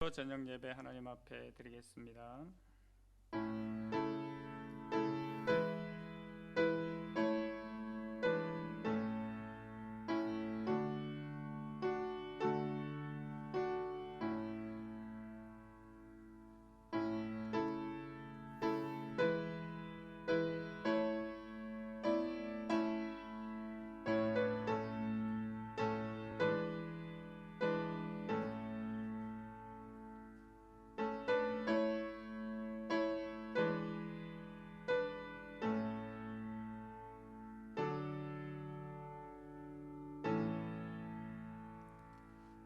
저녁 예배 하나님 앞에 드리겠습니다.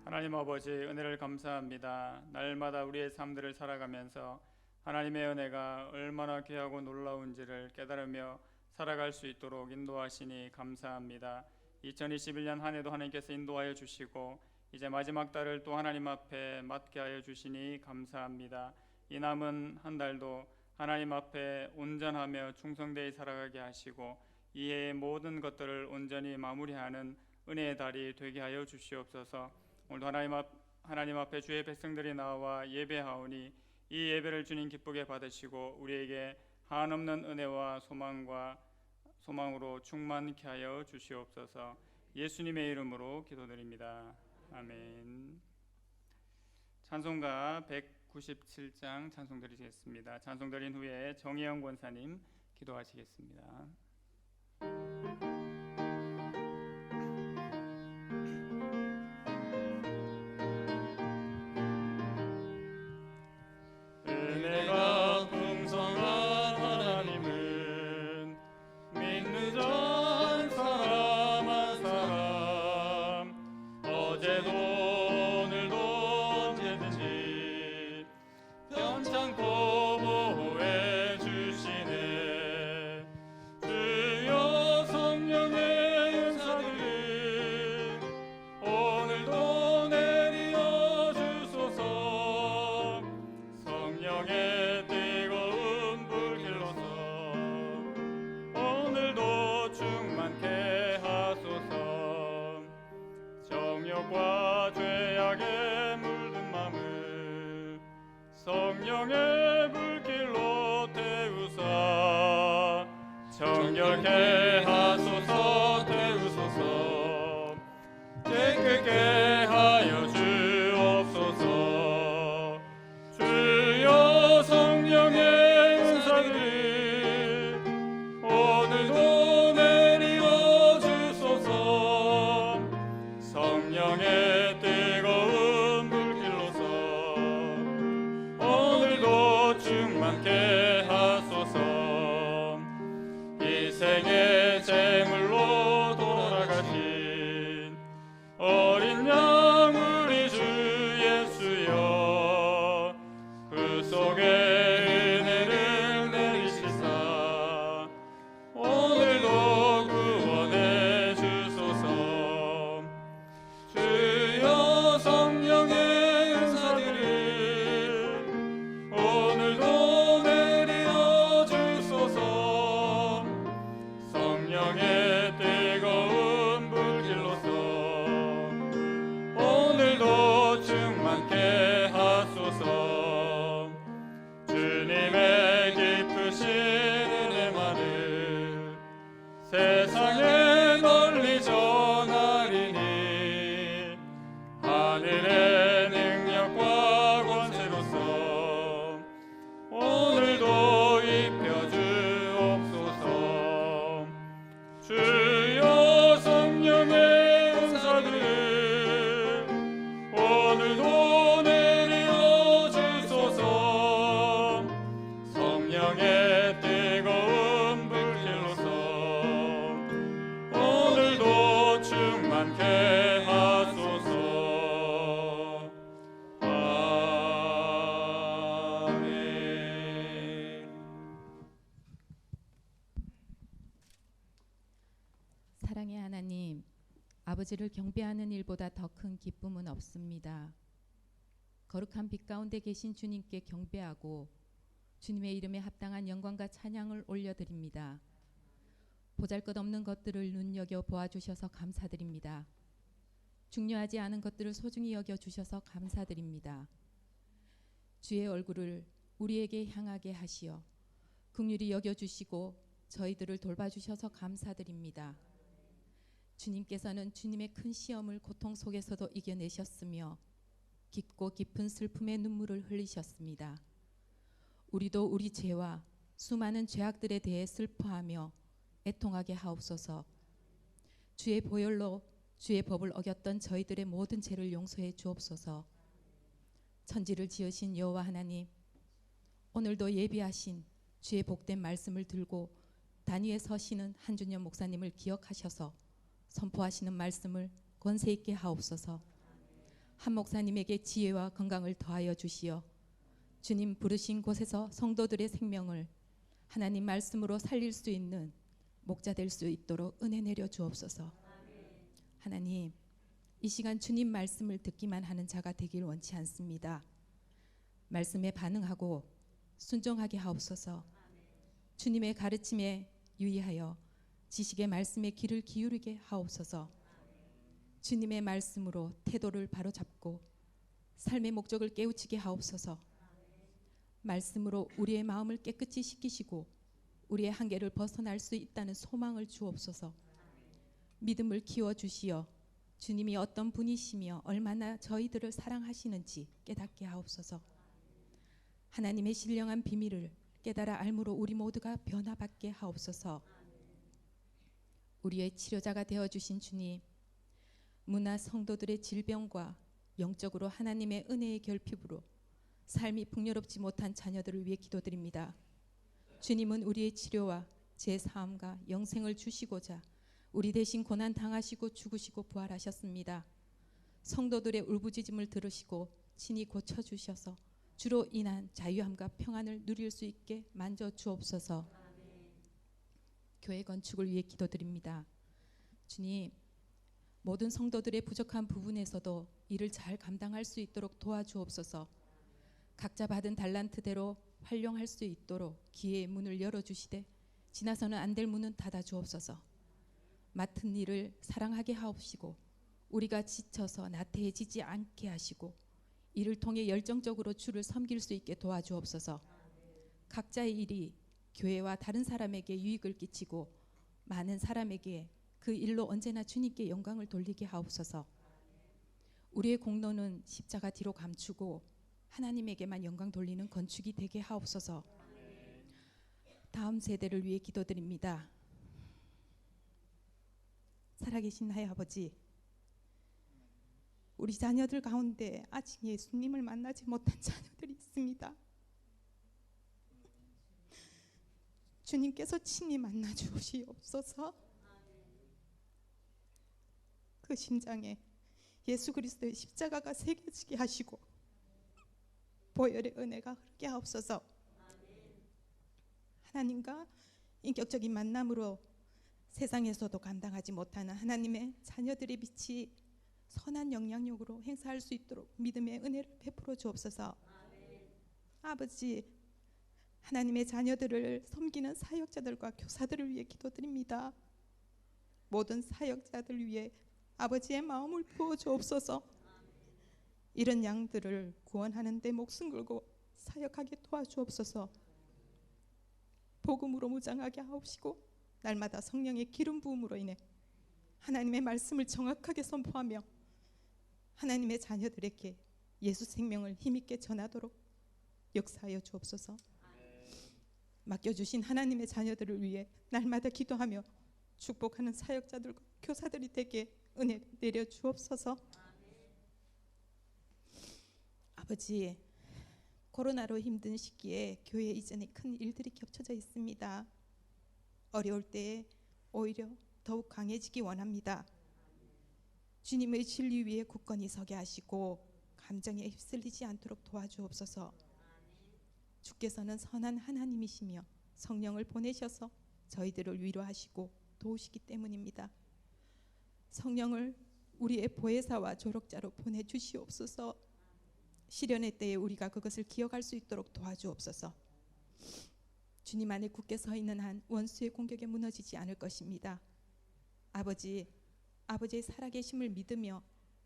하나님 아버지, 은혜를 감사합니다. 날마다 우리의 삶들을 살아가면서 하나님의 은혜가 얼마나 귀하고 놀라운지를 깨달으며 살아갈 수 있도록 인도하시니 감사합니다. 2021년 한 해도 하나님께서 인도하여 주시고 이제 마지막 달을 또 하나님 앞에 맡게 하여 주시니 감사합니다. 이 남은 한 달도 하나님 앞에 온전하며 충성되이 살아가게 하시고 이 해의 모든 것들을 온전히 마무리하는 은혜의 달이 되게 하여 주시옵소서. 오늘도 하나님 앞에 주의 백성들이 나와 예배하오니 이 예배를 주님 기쁘게 받으시고 우리에게 한없는 은혜와 소망으로 충만케 하여 주시옵소서. 예수님의 이름으로 기도드립니다. 아멘. 찬송가 197장 찬송 드리겠습니다. 찬송 드린 후에 정혜영 권사님 기도하시겠습니다. 성령의 불길로 태우사 정결케 하소서. 태우소서. 깨끗게 하여 주옵소서. 주여 성령의 은사를 오늘도 내리어 주소서. 성령의 뜨거운 불길로서 오늘도 충만케 하소서. 이 생의 제물로 돌아가신 어린 양 우리 주 예수여, 그 속에 은혜를 내리시사 오늘도 구원해 주소서. 주여 성령의 은사들을 오늘도 내리어 주소서. 성령의 뜨거운 불길로서 오늘도 충만케 하소서. 주님의 깊으신 은혜만을 세상에 널리 전하리니 하늘의 능력과 권세로서 오늘도 입혀 주옵소서. 주여 성령의 은사들을 오늘도 내리어 주소서. 성령의 뜨거운 불길로서 오늘도 충만케 하소서. 아멘. 사랑의 하나님, 아버지를 경배하는 일보다 더 큰 기쁨은 없습니다. 거룩한 빛 가운데 계신 주님께 경배하고 주님의 이름에 합당한 영광과 찬양을 올려드립니다. 보잘것없는 것들을 눈여겨 보아주셔서 감사드립니다. 중요하지 않은 것들을 소중히 여겨주셔서 감사드립니다. 주의 얼굴을 우리에게 향하게 하시어 긍휼히 여겨주시고 저희들을 돌봐주셔서 감사드립니다. 주님께서는 주님의 큰 시험을 고통 속에서도 이겨내셨으며 깊고 깊은 슬픔의 눈물을 흘리셨습니다. 우리도 우리 죄와 수많은 죄악들에 대해 슬퍼하며 애통하게 하옵소서. 주의 보혈로 주의 법을 어겼던 저희들의 모든 죄를 용서해 주옵소서. 천지를 지으신 여호와 하나님, 오늘도 예비하신 주의 복된 말씀을 들고 단위에 서시는 한준현 목사님을 기억하셔서 선포하시는 말씀을 권세 있게 하옵소서. 한 목사님에게 지혜와 건강을 더하여 주시어 주님 부르신 곳에서 성도들의 생명을 하나님 말씀으로 살릴 수 있는 목자 될 수 있도록 은혜 내려 주옵소서. 하나님, 이 시간 주님 말씀을 듣기만 하는 자가 되길 원치 않습니다. 말씀에 반응하고 순종하게 하옵소서. 주님의 가르침에 유의하여 지식의 말씀에 귀를 기울이게 하옵소서. 주님의 말씀으로 태도를 바로잡고 삶의 목적을 깨우치게 하옵소서. 말씀으로 우리의 마음을 깨끗이 씻기시고 우리의 한계를 벗어날 수 있다는 소망을 주옵소서. 믿음을 키워주시어 주님이 어떤 분이시며 얼마나 저희들을 사랑하시는지 깨닫게 하옵소서. 하나님의 신령한 비밀을 깨달아 알므로 우리 모두가 변화받게 하옵소서. 우리의 치료자가 되어주신 주님, 문화 성도들의 질병과 영적으로 하나님의 은혜의 결핍으로 삶이 풍요롭지 못한 자녀들을 위해 기도드립니다. 주님은 우리의 치료와 제사함과 영생을 주시고자 우리 대신 고난 당하시고 죽으시고 부활하셨습니다. 성도들의 울부짖음을 들으시고 친히 고쳐주셔서 주로 인한 자유함과 평안을 누릴 수 있게 만져 주옵소서. 교회 건축을 위해 기도드립니다. 주님, 모든 성도들의 부족한 부분에서도 일을 잘 감당할 수 있도록 도와주옵소서. 각자 받은 달란트대로 활용할 수 있도록 기회의 문을 열어주시되 지나서는 안 될 문은 닫아주옵소서. 맡은 일을 사랑하게 하옵시고 우리가 지쳐서 나태해지지 않게 하시고 이를 통해 열정적으로 주를 섬길 수 있게 도와주옵소서. 각자의 일이 교회와 다른 사람에게 유익을 끼치고 많은 사람에게 그 일로 언제나 주님께 영광을 돌리게 하옵소서. 우리의 공로는 십자가 뒤로 감추고 하나님에게만 영광 돌리는 건축이 되게 하옵소서. 다음 세대를 위해 기도드립니다. 살아계신 나의 아버지, 우리 자녀들 가운데 아직 예수님을 만나지 못한 자녀들이 있습니다. 주님께서 친히 만나 주시옵소서. 그 심장에 예수 그리스도의 십자가가 새겨지게 하시고 보혈의 은혜가 흐르게 하옵소서. 하나님과 인격적인 만남으로 세상에서도 감당하지 못하는 하나님의 자녀들의 빛이 선한 영향력으로 행사할 수 있도록 믿음의 은혜를 베풀어 주옵소서. 아버지, 하나님의 자녀들을 섬기는 사역자들과 교사들을 위해 기도드립니다. 모든 사역자들 위해 아버지의 마음을 부어 주옵소서. 이런 양들을 구원하는 데 목숨 걸고 사역하게 도와주옵소서. 복음으로 무장하게 하옵시고 날마다 성령의 기름 부음으로 인해 하나님의 말씀을 정확하게 선포하며 하나님의 자녀들에게 예수 생명을 힘있게 전하도록 역사하여 주옵소서. 맡겨주신 하나님의 자녀들을 위해 날마다 기도하며 축복하는 사역자들과 교사들이 되게 은혜 내려 주옵소서. 아버지, 코로나로 힘든 시기에 교회 이전에 큰 일들이 겹쳐져 있습니다. 어려울 때에 오히려 더욱 강해지기 원합니다. 주님의 진리 위에 굳건히 서게 하시고 감정에 휩쓸리지 않도록 도와주옵소서. 주께서는 선한 하나님이시며 성령을 보내셔서 저희들을 위로하시고 도우시기 때문입니다. 성령을 우리의 보혜사와 조력자로 보내주시옵소서. 시련의 때에 우리가 그것을 기억할 수 있도록 도와주옵소서. 주님 안에 굳게 서 있는 한 원수의 공격에 무너지지 않을 것입니다. 아버지, 아버지의 살아계심을 믿으며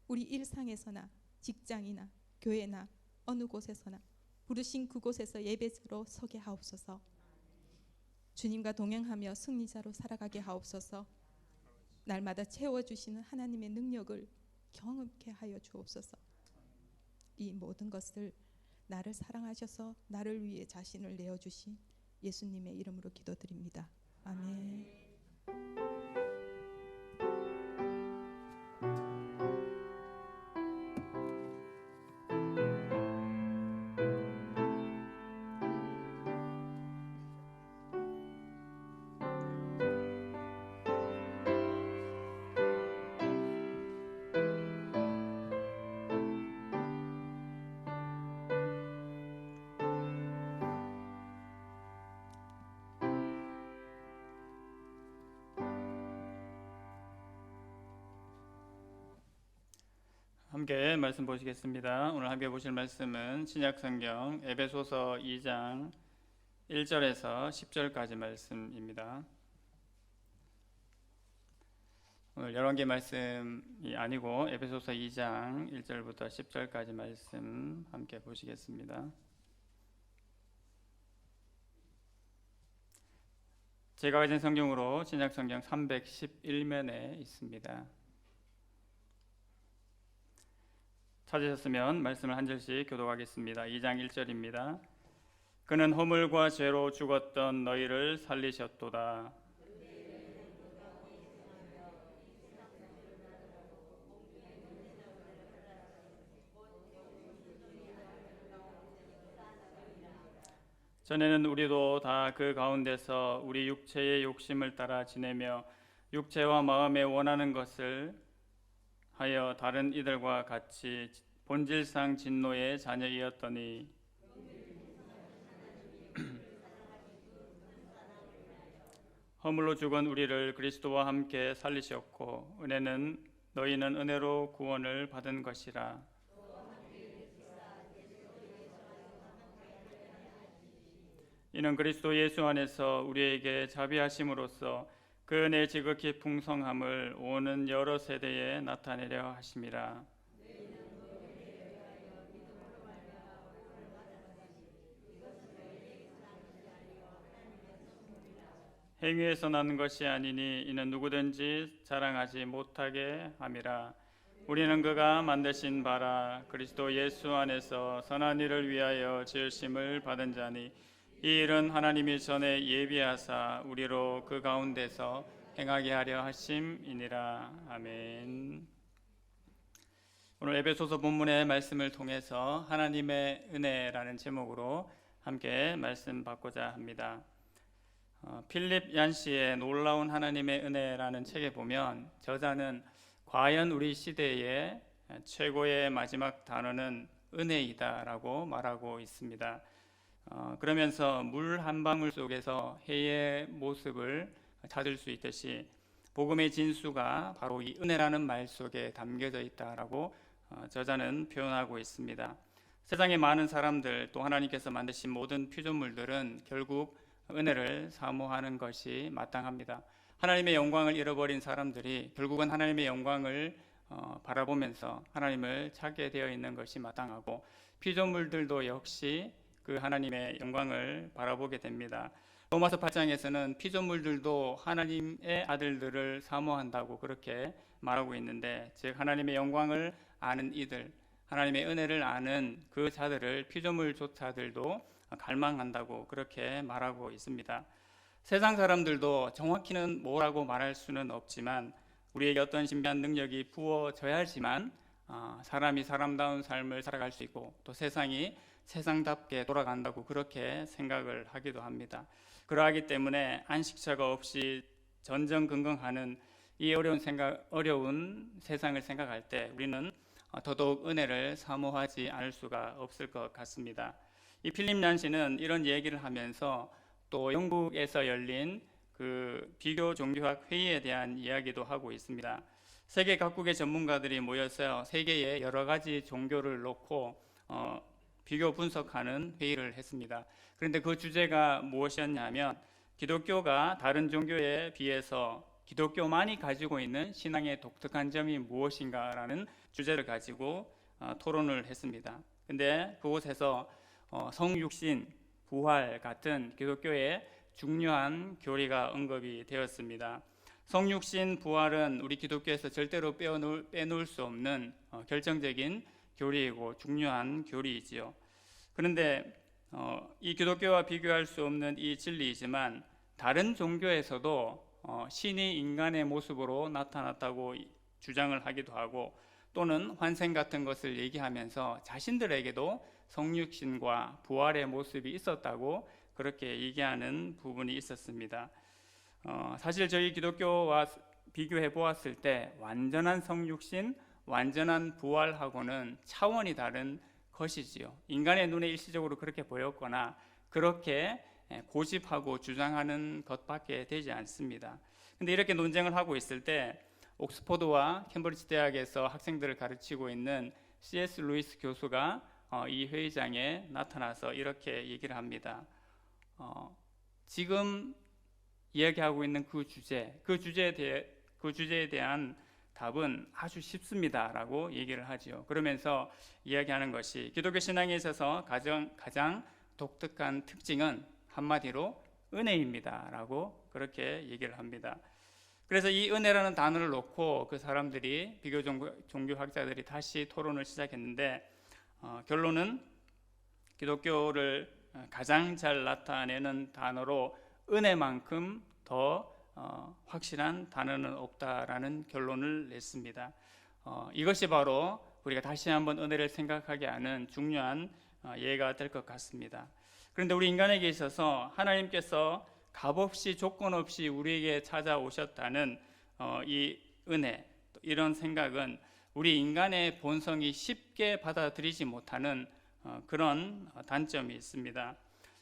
우리 일상에서나 직장이나 교회나 어느 곳에서나 부르신 그곳에서 예배자로 서게 하옵소서. 주님과 동행하며 승리자로 살아가게 하옵소서. 날마다 채워주시는 하나님의 능력을 경험케 하여 주옵소서. 이 모든 것을 나를 사랑하셔서 나를 위해 자신을 내어주신 예수님의 이름으로 기도드립니다. 아멘. 함께 말씀 보시겠습니다. 오늘 함께 보실 말씀은 신약성경 에베소서 2장 1절에서 10절까지 말씀입니다. 오늘 열왕기 말씀이 아니고 에베소서 2장 1절부터 10절까지 말씀 함께 보시겠습니다. 제가 가진 성경으로 신약성경 311면에 있습니다. 찾으셨으면 말씀을 한 절씩 교독하겠습니다. 2장 1절입니다. 그는 허물과 죄로 죽었던 너희를 살리셨도다. 전에는 우리도 다 그 가운데서 우리 육체의 욕심을 따라 지내며 육체와 마음에 원하는 것을 하여 다른 이들과 같이 본질상 진노의 자녀이었더니 허물로 죽은 우리를 그리스도와 함께 살리셨고 너희는 은혜로 구원을 받은 것이라. 이는 그리스도 예수 안에서 우리에게 자비하심으로써 그 은혜의 지극히 풍성함을 오는 여러 세대에 나타내려 하심이라. 행위에서 나는 것이 아니니 이는 누구든지 자랑하지 못하게 함이라. 우리는 그가 만드신 바라 그리스도 예수 안에서 선한 일을 위하여 지으심을 받은 자니 이 일은 하나님이 전에 예비하사 우리로 그 가운데서 행하게 하려 하심이니라. 아멘. 오늘 에베소서 본문의 말씀을 통해서 하나님의 은혜라는 제목으로 함께 말씀 받고자 합니다. 필립 얀시의 놀라운 하나님의 은혜라는 책에 보면 저자는 과연 우리 시대의 최고의 마지막 단어는 은혜이다라고 말하고 있습니다. 그러면서 물 한 방울 속에서 해의 모습을 찾을 수 있듯이 복음의 진수가 바로 이 은혜라는 말 속에 담겨져 있다라고 저자는 표현하고 있습니다. 세상의 많은 사람들 또 하나님께서 만드신 모든 피조물들은 결국 은혜를 사모하는 것이 마땅합니다. 하나님의 영광을 잃어버린 사람들이 결국은 하나님의 영광을 바라보면서 하나님을 찾게 되어 있는 것이 마땅하고 피조물들도 역시 그 하나님의 영광을 바라보게 됩니다. 로마서 8장에서는 피조물들도 하나님의 아들들을 사모한다고 그렇게 말하고 있는데, 즉 하나님의 영광을 아는 이들, 하나님의 은혜를 아는 그 자들을 피조물조차들도 갈망한다고 그렇게 말하고 있습니다. 세상 사람들도 정확히는 뭐라고 말할 수는 없지만 우리에게 어떤 신비한 능력이 부어져야 하지만 사람이 사람다운 삶을 살아갈 수 있고 또 세상이 세상답게 돌아간다고 그렇게 생각을 하기도 합니다. 그러하기 때문에 안식처가 없이 전전긍긍하는 이 어려운 세상을 생각할 때 우리는 더더욱 은혜를 사모하지 않을 수가 없을 것 같습니다. 이 필립 얀시는 이런 얘기를 하면서 또 영국에서 열린 그 비교 종교학 회의에 대한 이야기도 하고 있습니다. 세계 각국의 전문가들이 모여서 세계의 여러 가지 종교를 놓고 비교 분석하는 회의를 했습니다. 그런데 그 주제가 무엇이었냐면 기독교가 다른 종교에 비해서 기독교만이 가지고 있는 신앙의 독특한 점이 무엇인가라는 주제를 가지고 토론을 했습니다. 근데 그곳에서 성육신, 부활 같은 기독교의 중요한 교리가 언급이 되었습니다. 성육신, 부활은 우리 기독교에서 절대로 빼놓을 수 없는 결정적인 교리이고 중요한 교리이지요. 그런데 이 기독교와 비교할 수 없는 이 진리이지만 다른 종교에서도 신이 인간의 모습으로 나타났다고 주장을 하기도 하고 또는 환생 같은 것을 얘기하면서 자신들에게도 성육신과 부활의 모습이 있었다고 그렇게 얘기하는 부분이 있었습니다. 사실 저희 기독교와 비교해 보았을 때 완전한 성육신, 완전한 부활하고는 차원이 다른 것이지요. 인간의 눈에 일시적으로 그렇게 보였거나 그렇게 고집하고 주장하는 것밖에 되지 않습니다. 근데 이렇게 논쟁을 하고 있을 때 옥스퍼드와 캠브리지 대학에서 학생들을 가르치고 있는 C.S. 루이스 교수가 이 회의장에 나타나서 이렇게 얘기를 합니다. 지금 이야기하고 있는 그 주제에 대한 답은 아주 쉽습니다라고 얘기를 하지요. 그러면서 이야기하는 것이 기독교 신앙에 있어서 가장 독특한 특징은 한마디로 은혜입니다라고 그렇게 얘기를 합니다. 그래서 이 은혜라는 단어를 놓고 그 사람들이 비교 종교학자들이 다시 토론을 시작했는데 결론은 기독교를 가장 잘 나타내는 단어로 은혜만큼 더 확실한 단어는 없다라는 결론을 냈습니다. 이것이 바로 우리가 다시 한번 은혜를 생각하게 하는 중요한 예가 될 것 같습니다. 그런데 우리 인간에게 있어서 하나님께서 값없이 조건 없이 우리에게 찾아오셨다는 이 은혜, 이런 생각은 우리 인간의 본성이 쉽게 받아들이지 못하는 그런 단점이 있습니다.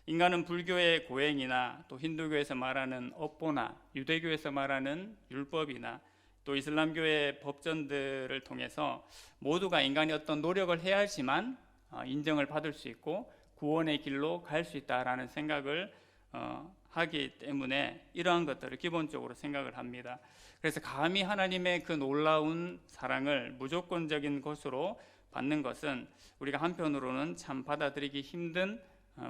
인간은 불교의 고행이나 또 힌두교에서 말하는 업보나 유대교에서 말하는 율법이나 또 이슬람교의 법전들을 통해서 모두가 인간이 어떤 노력을 해야 하지만 인정을 받을 수 있고 구원의 길로 갈 수 있다라는 생각을 하기 때문에 이러한 것들을 기본적으로 생각을 합니다. 그래서 감히 하나님의 그 놀라운 사랑을 무조건적인 것으로 받는 것은 우리가 한편으로는 참 받아들이기 힘든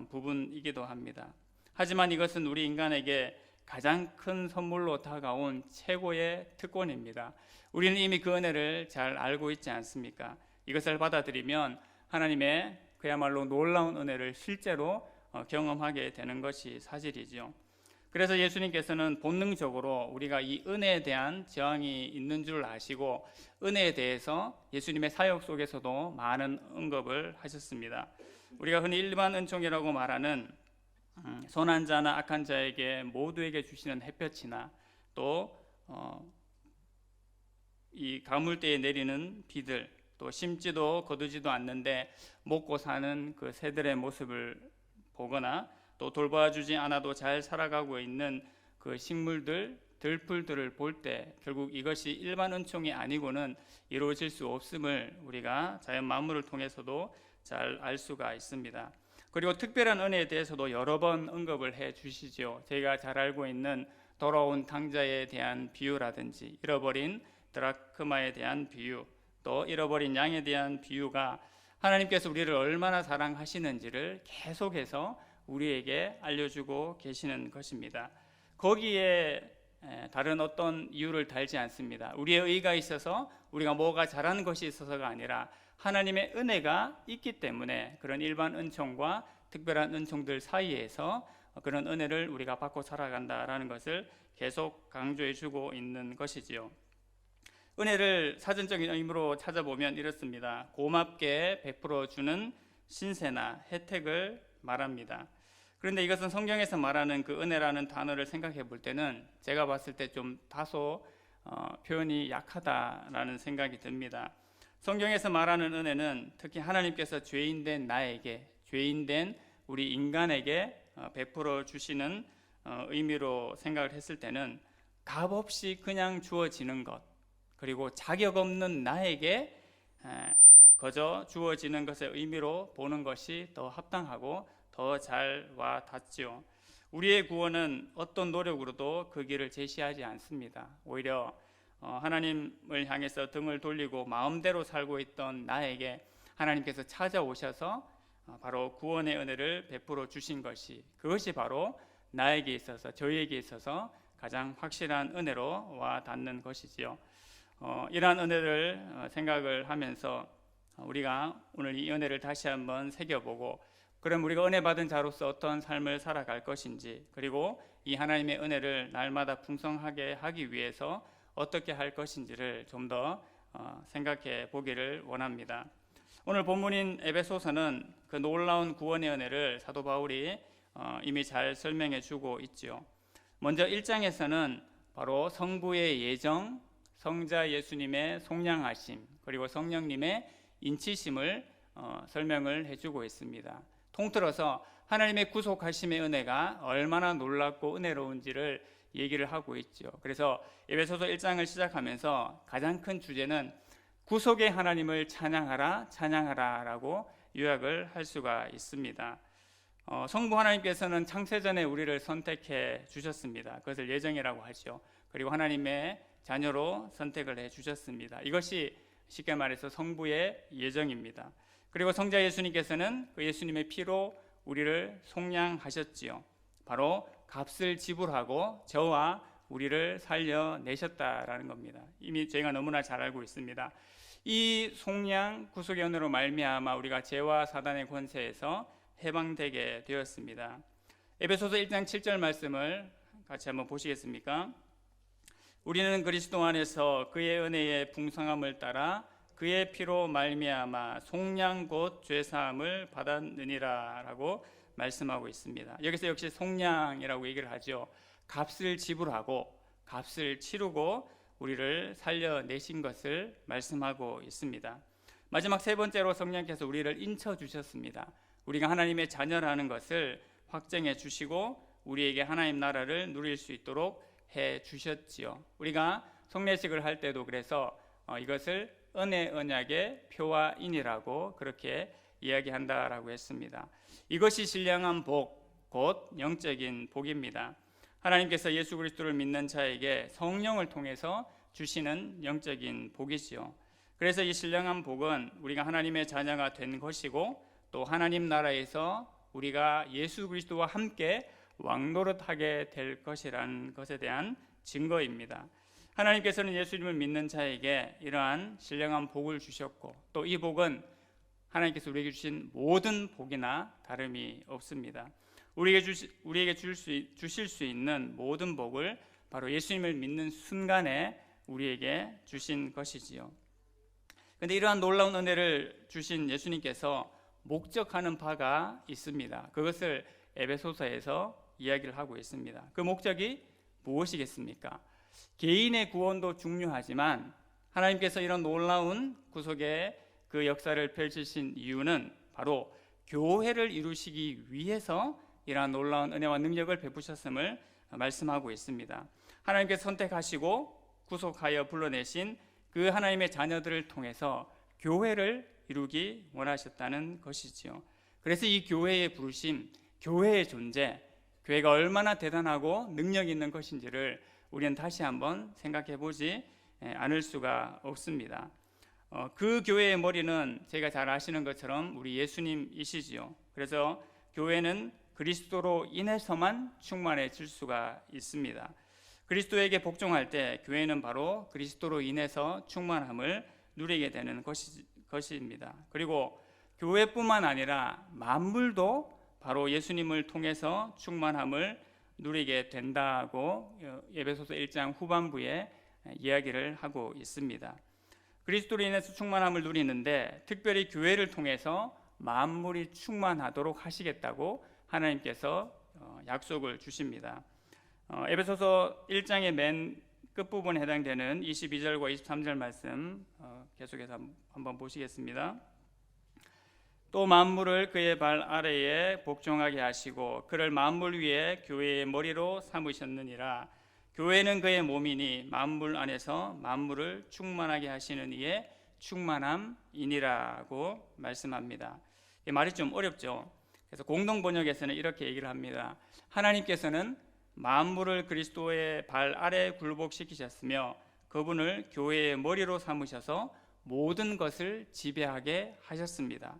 부분이기도 합니다. 하지만 이것은 우리 인간에게 가장 큰 선물로 다가온 최고의 특권입니다. 우리는 이미 그 은혜를 잘 알고 있지 않습니까? 이것을 받아들이면 하나님의 그야말로 놀라운 은혜를 실제로 경험하게 되는 것이 사실이죠. 그래서 예수님께서는 본능적으로 우리가 이 은혜에 대한 저항이 있는 줄 아시고 은혜에 대해서 예수님의 사역 속에서도 많은 언급을 하셨습니다. 우리가 흔히 일반 은총이라고 말하는 선한 자나 악한 자에게 모두에게 주시는 햇볕이나 또 이 가물대에 내리는 비들, 또 심지도 거두지도 않는데 먹고 사는 그 새들의 모습을 보거나 또 돌봐주지 않아도 잘 살아가고 있는 그 식물들, 들풀들을 볼 때 결국 이것이 일반 은총이 아니고는 이루어질 수 없음을 우리가 자연 만물을 통해서도 잘 알 수가 있습니다. 그리고 특별한 은혜에 대해서도 여러 번 언급을 해 주시죠. 저희가 잘 알고 있는 돌아온 탕자에 대한 비유라든지 잃어버린 드라크마에 대한 비유, 또 잃어버린 양에 대한 비유가 하나님께서 우리를 얼마나 사랑하시는지를 계속해서 우리에게 알려주고 계시는 것입니다. 거기에 다른 어떤 이유를 달지 않습니다. 우리의 의가 있어서 우리가 뭐가 잘하는 것이 있어서가 아니라 하나님의 은혜가 있기 때문에 그런 일반 은총과 특별한 은총들 사이에서 그런 은혜를 우리가 받고 살아간다라는 것을 계속 강조해 주고 있는 것이지요. 은혜를 사전적인 의미로 찾아보면 이렇습니다. 고맙게 베풀어 주는 신세나 혜택을 말합니다. 그런데 이것은 성경에서 말하는 그 은혜라는 단어를 생각해 볼 때는 제가 봤을 때 좀 다소 표현이 약하다라는 생각이 듭니다. 성경에서 말하는 은혜는 특히 하나님께서 죄인된 나에게, 죄인된 우리 인간에게 베풀어 주시는 의미로 생각을 했을 때는 값없이 그냥 주어지는 것, 그리고 자격 없는 나에게 거저 주어지는 것의 의미로 보는 것이 더 합당하고 더 잘 와 닿지요. 우리의 구원은 어떤 노력으로도 그 길을 제시하지 않습니다. 오히려 하나님을 향해서 등을 돌리고 마음대로 살고 있던 나에게 하나님께서 찾아오셔서 바로 구원의 은혜를 베풀어 주신 그것이 바로 나에게 있어서, 저희에게 있어서 가장 확실한 은혜로 와 닿는 것이지요. 이러한 은혜를 생각을 하면서 우리가 오늘 이 은혜를 다시 한번 새겨보고, 그럼 우리가 은혜 받은 자로서 어떤 삶을 살아갈 것인지, 그리고 이 하나님의 은혜를 날마다 풍성하게 하기 위해서 어떻게 할 것인지를 좀 더 생각해 보기를 원합니다. 오늘 본문인 에베소서는 그 놀라운 구원의 은혜를 사도 바울이 이미 잘 설명해 주고 있지요. 먼저 1장에서는 바로 성부의 예정, 성자 예수님의 속량하심, 그리고 성령님의 인치심을 설명을 해주고 있습니다. 통틀어서 하나님의 구속하심의 은혜가 얼마나 놀랍고 은혜로운지를 얘기를 하고 있죠. 그래서 에베소서 1장을 시작하면서 가장 큰 주제는 구속의 하나님을 찬양하라, 찬양하라 라고 요약을 할 수가 있습니다. 성부 하나님께서는 창세전에 우리를 선택해 주셨습니다. 그것을 예정이라고 하죠. 그리고 하나님의 자녀로 선택을 해 주셨습니다. 이것이 쉽게 말해서 성부의 예정입니다. 그리고 성자 예수님께서는 그 예수님의 피로 우리를 속량하셨지요. 바로 값을 지불하고 저와 우리를 살려내셨다라는 겁니다. 이미 저희가 너무나 잘 알고 있습니다. 이 속량 구속의 은혜로 말미암아 우리가 죄와 사단의 권세에서 해방되게 되었습니다. 에베소서 1장 7절 말씀을 같이 한번 보시겠습니까? 우리는 그리스도 안에서 그의 은혜의 풍성함을 따라 그의 피로 말미암아 속량 곧 죄사함을 받았느니라 라고 말씀하고 있습니다. 여기서 역시 속량이라고 얘기를 하죠. 값을 지불하고 값을 치르고 우리를 살려내신 것을 말씀하고 있습니다. 마지막 세 번째로 성령께서 우리를 인쳐주셨습니다. 우리가 하나님의 자녀라는 것을 확정해 주시고 우리에게 하나님 나라를 누릴 수 있도록 해 주셨지요. 우리가 성례식을 할 때도 그래서 이것을 은혜 언약의 표화인이라고 그렇게 이야기한다라고 했습니다. 이것이 신령한 복, 곧 영적인 복입니다. 하나님께서 예수 그리스도를 믿는 자에게 성령을 통해서 주시는 영적인 복이지요. 그래서 이 신령한 복은 우리가 하나님의 자녀가 된 것이고 또 하나님 나라에서 우리가 예수 그리스도와 함께 왕노릇하게 될 것이라는 것에 대한 증거입니다. 하나님께서는 예수님을 믿는 자에게 이러한 신령한 복을 주셨고 또 이 복은 하나님께서 우리에게 주신 모든 복이나 다름이 없습니다. 우리에게 주실 수 있는 모든 복을 바로 예수님을 믿는 순간에 우리에게 주신 것이지요. 그런데 이러한 놀라운 은혜를 주신 예수님께서 목적하는 바가 있습니다. 그것을 에베소서에서 이야기를 하고 있습니다. 그 목적이 무엇이겠습니까? 개인의 구원도 중요하지만 하나님께서 이런 놀라운 구속의 그 역사를 펼치신 이유는 바로 교회를 이루시기 위해서 이러한 놀라운 은혜와 능력을 베푸셨음을 말씀하고 있습니다. 하나님께서 선택하시고 구속하여 불러내신 그 하나님의 자녀들을 통해서 교회를 이루기 원하셨다는 것이지요. 그래서 이 교회의 부르심, 교회의 존재, 교회가 얼마나 대단하고 능력 있는 것인지를 우리는 다시 한번 생각해 보지 않을 수가 없습니다. 그 교회의 머리는 제가 잘 아시는 것처럼 우리 예수님이시지요. 그래서 교회는 그리스도로 인해서만 충만해질 수가 있습니다. 그리스도에게 복종할 때 교회는 바로 그리스도로 인해서 충만함을 누리게 되는 것입니다. 그리고 교회뿐만 아니라 만물도 바로 예수님을 통해서 충만함을 누리게 된다고 에베소서 1장 후반부에 이야기를 하고 있습니다. 그리스도로 인해서 충만함을 누리는데 특별히 교회를 통해서 만물이 충만하도록 하시겠다고 하나님께서 약속을 주십니다. 에베소서 1장의 맨 끝부분에 해당되는 22절과 23절 말씀 계속해서 한번 보시겠습니다. 또 만물을 그의 발 아래에 복종하게 하시고 그를 만물 위에 교회의 머리로 삼으셨느니라. 교회는 그의 몸이니 만물 안에서 만물을 충만하게 하시는 이의 충만함이니라고 말씀합니다. 이 말이 좀 어렵죠. 그래서 공동 번역에서는 이렇게 얘기를 합니다. 하나님께서는 만물을 그리스도의 발 아래 굴복시키셨으며 그분을 교회의 머리로 삼으셔서 모든 것을 지배하게 하셨습니다.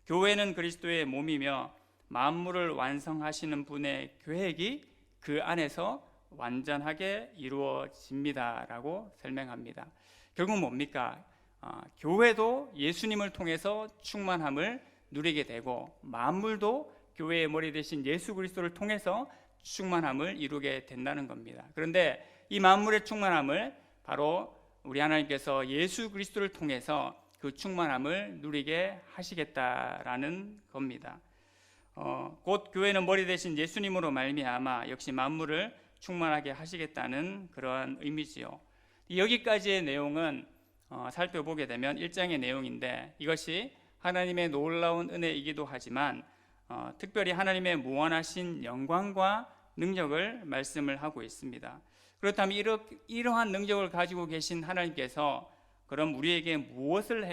교회는 그리스도의 몸이며 만물을 완성하시는 분의 계획이 그 안에서 완전하게 이루어집니다라고 설명합니다. 결국 뭡니까? 교회도 예수님을 통해서 충만함을 누리게 되고 만물도 교회의 머리 대신 예수 그리스도를 통해서 충만함을 이루게 된다는 겁니다. 그런데 이 만물의 충만함을 바로 우리 하나님께서 예수 그리스도를 통해서 그 충만함을 누리게 하시겠다라는 겁니다. 곧 교회는 머리 대신 예수님으로 말미암아 역시 만물을 충만하게 하시겠다는 그러한 의미지요. 여기까지의 내용은 살펴보게 되면 1장의 내용인데 이것이 하나님의 놀라운 은혜이기도 하지만 특별히 하나님의 무한하신 영광과 능력을 말씀을 하고 있습니다. 그렇다면 이러한 능력을 가지고 계신 하나님께서 그럼 우리에게 무엇을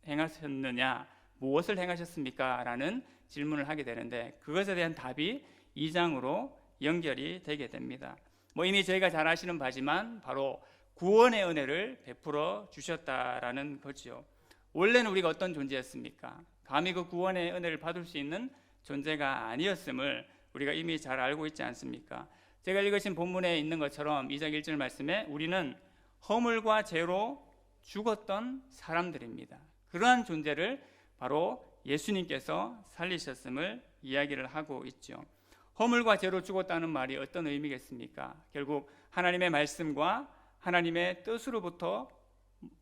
행하셨느냐, 무엇을 행하셨습니까? 라는 질문을 하게 되는데 그것에 대한 답이 2장으로 연결이 되게 됩니다. 이미 저희가 잘 아시는 바지만 바로 구원의 은혜를 베풀어 주셨다라는 거지요. 원래는 우리가 어떤 존재였습니까? 감히 그 구원의 은혜를 받을 수 있는 존재가 아니었음을 우리가 이미 잘 알고 있지 않습니까? 제가 읽으신 본문에 있는 것처럼 2장 1절 말씀에 우리는 허물과 죄로 죽었던 사람들입니다. 그러한 존재를 바로 예수님께서 살리셨음을 이야기를 하고 있죠. 허물과 죄로 죽었다는 말이 어떤 의미겠습니까? 결국 하나님의 말씀과 하나님의 뜻으로부터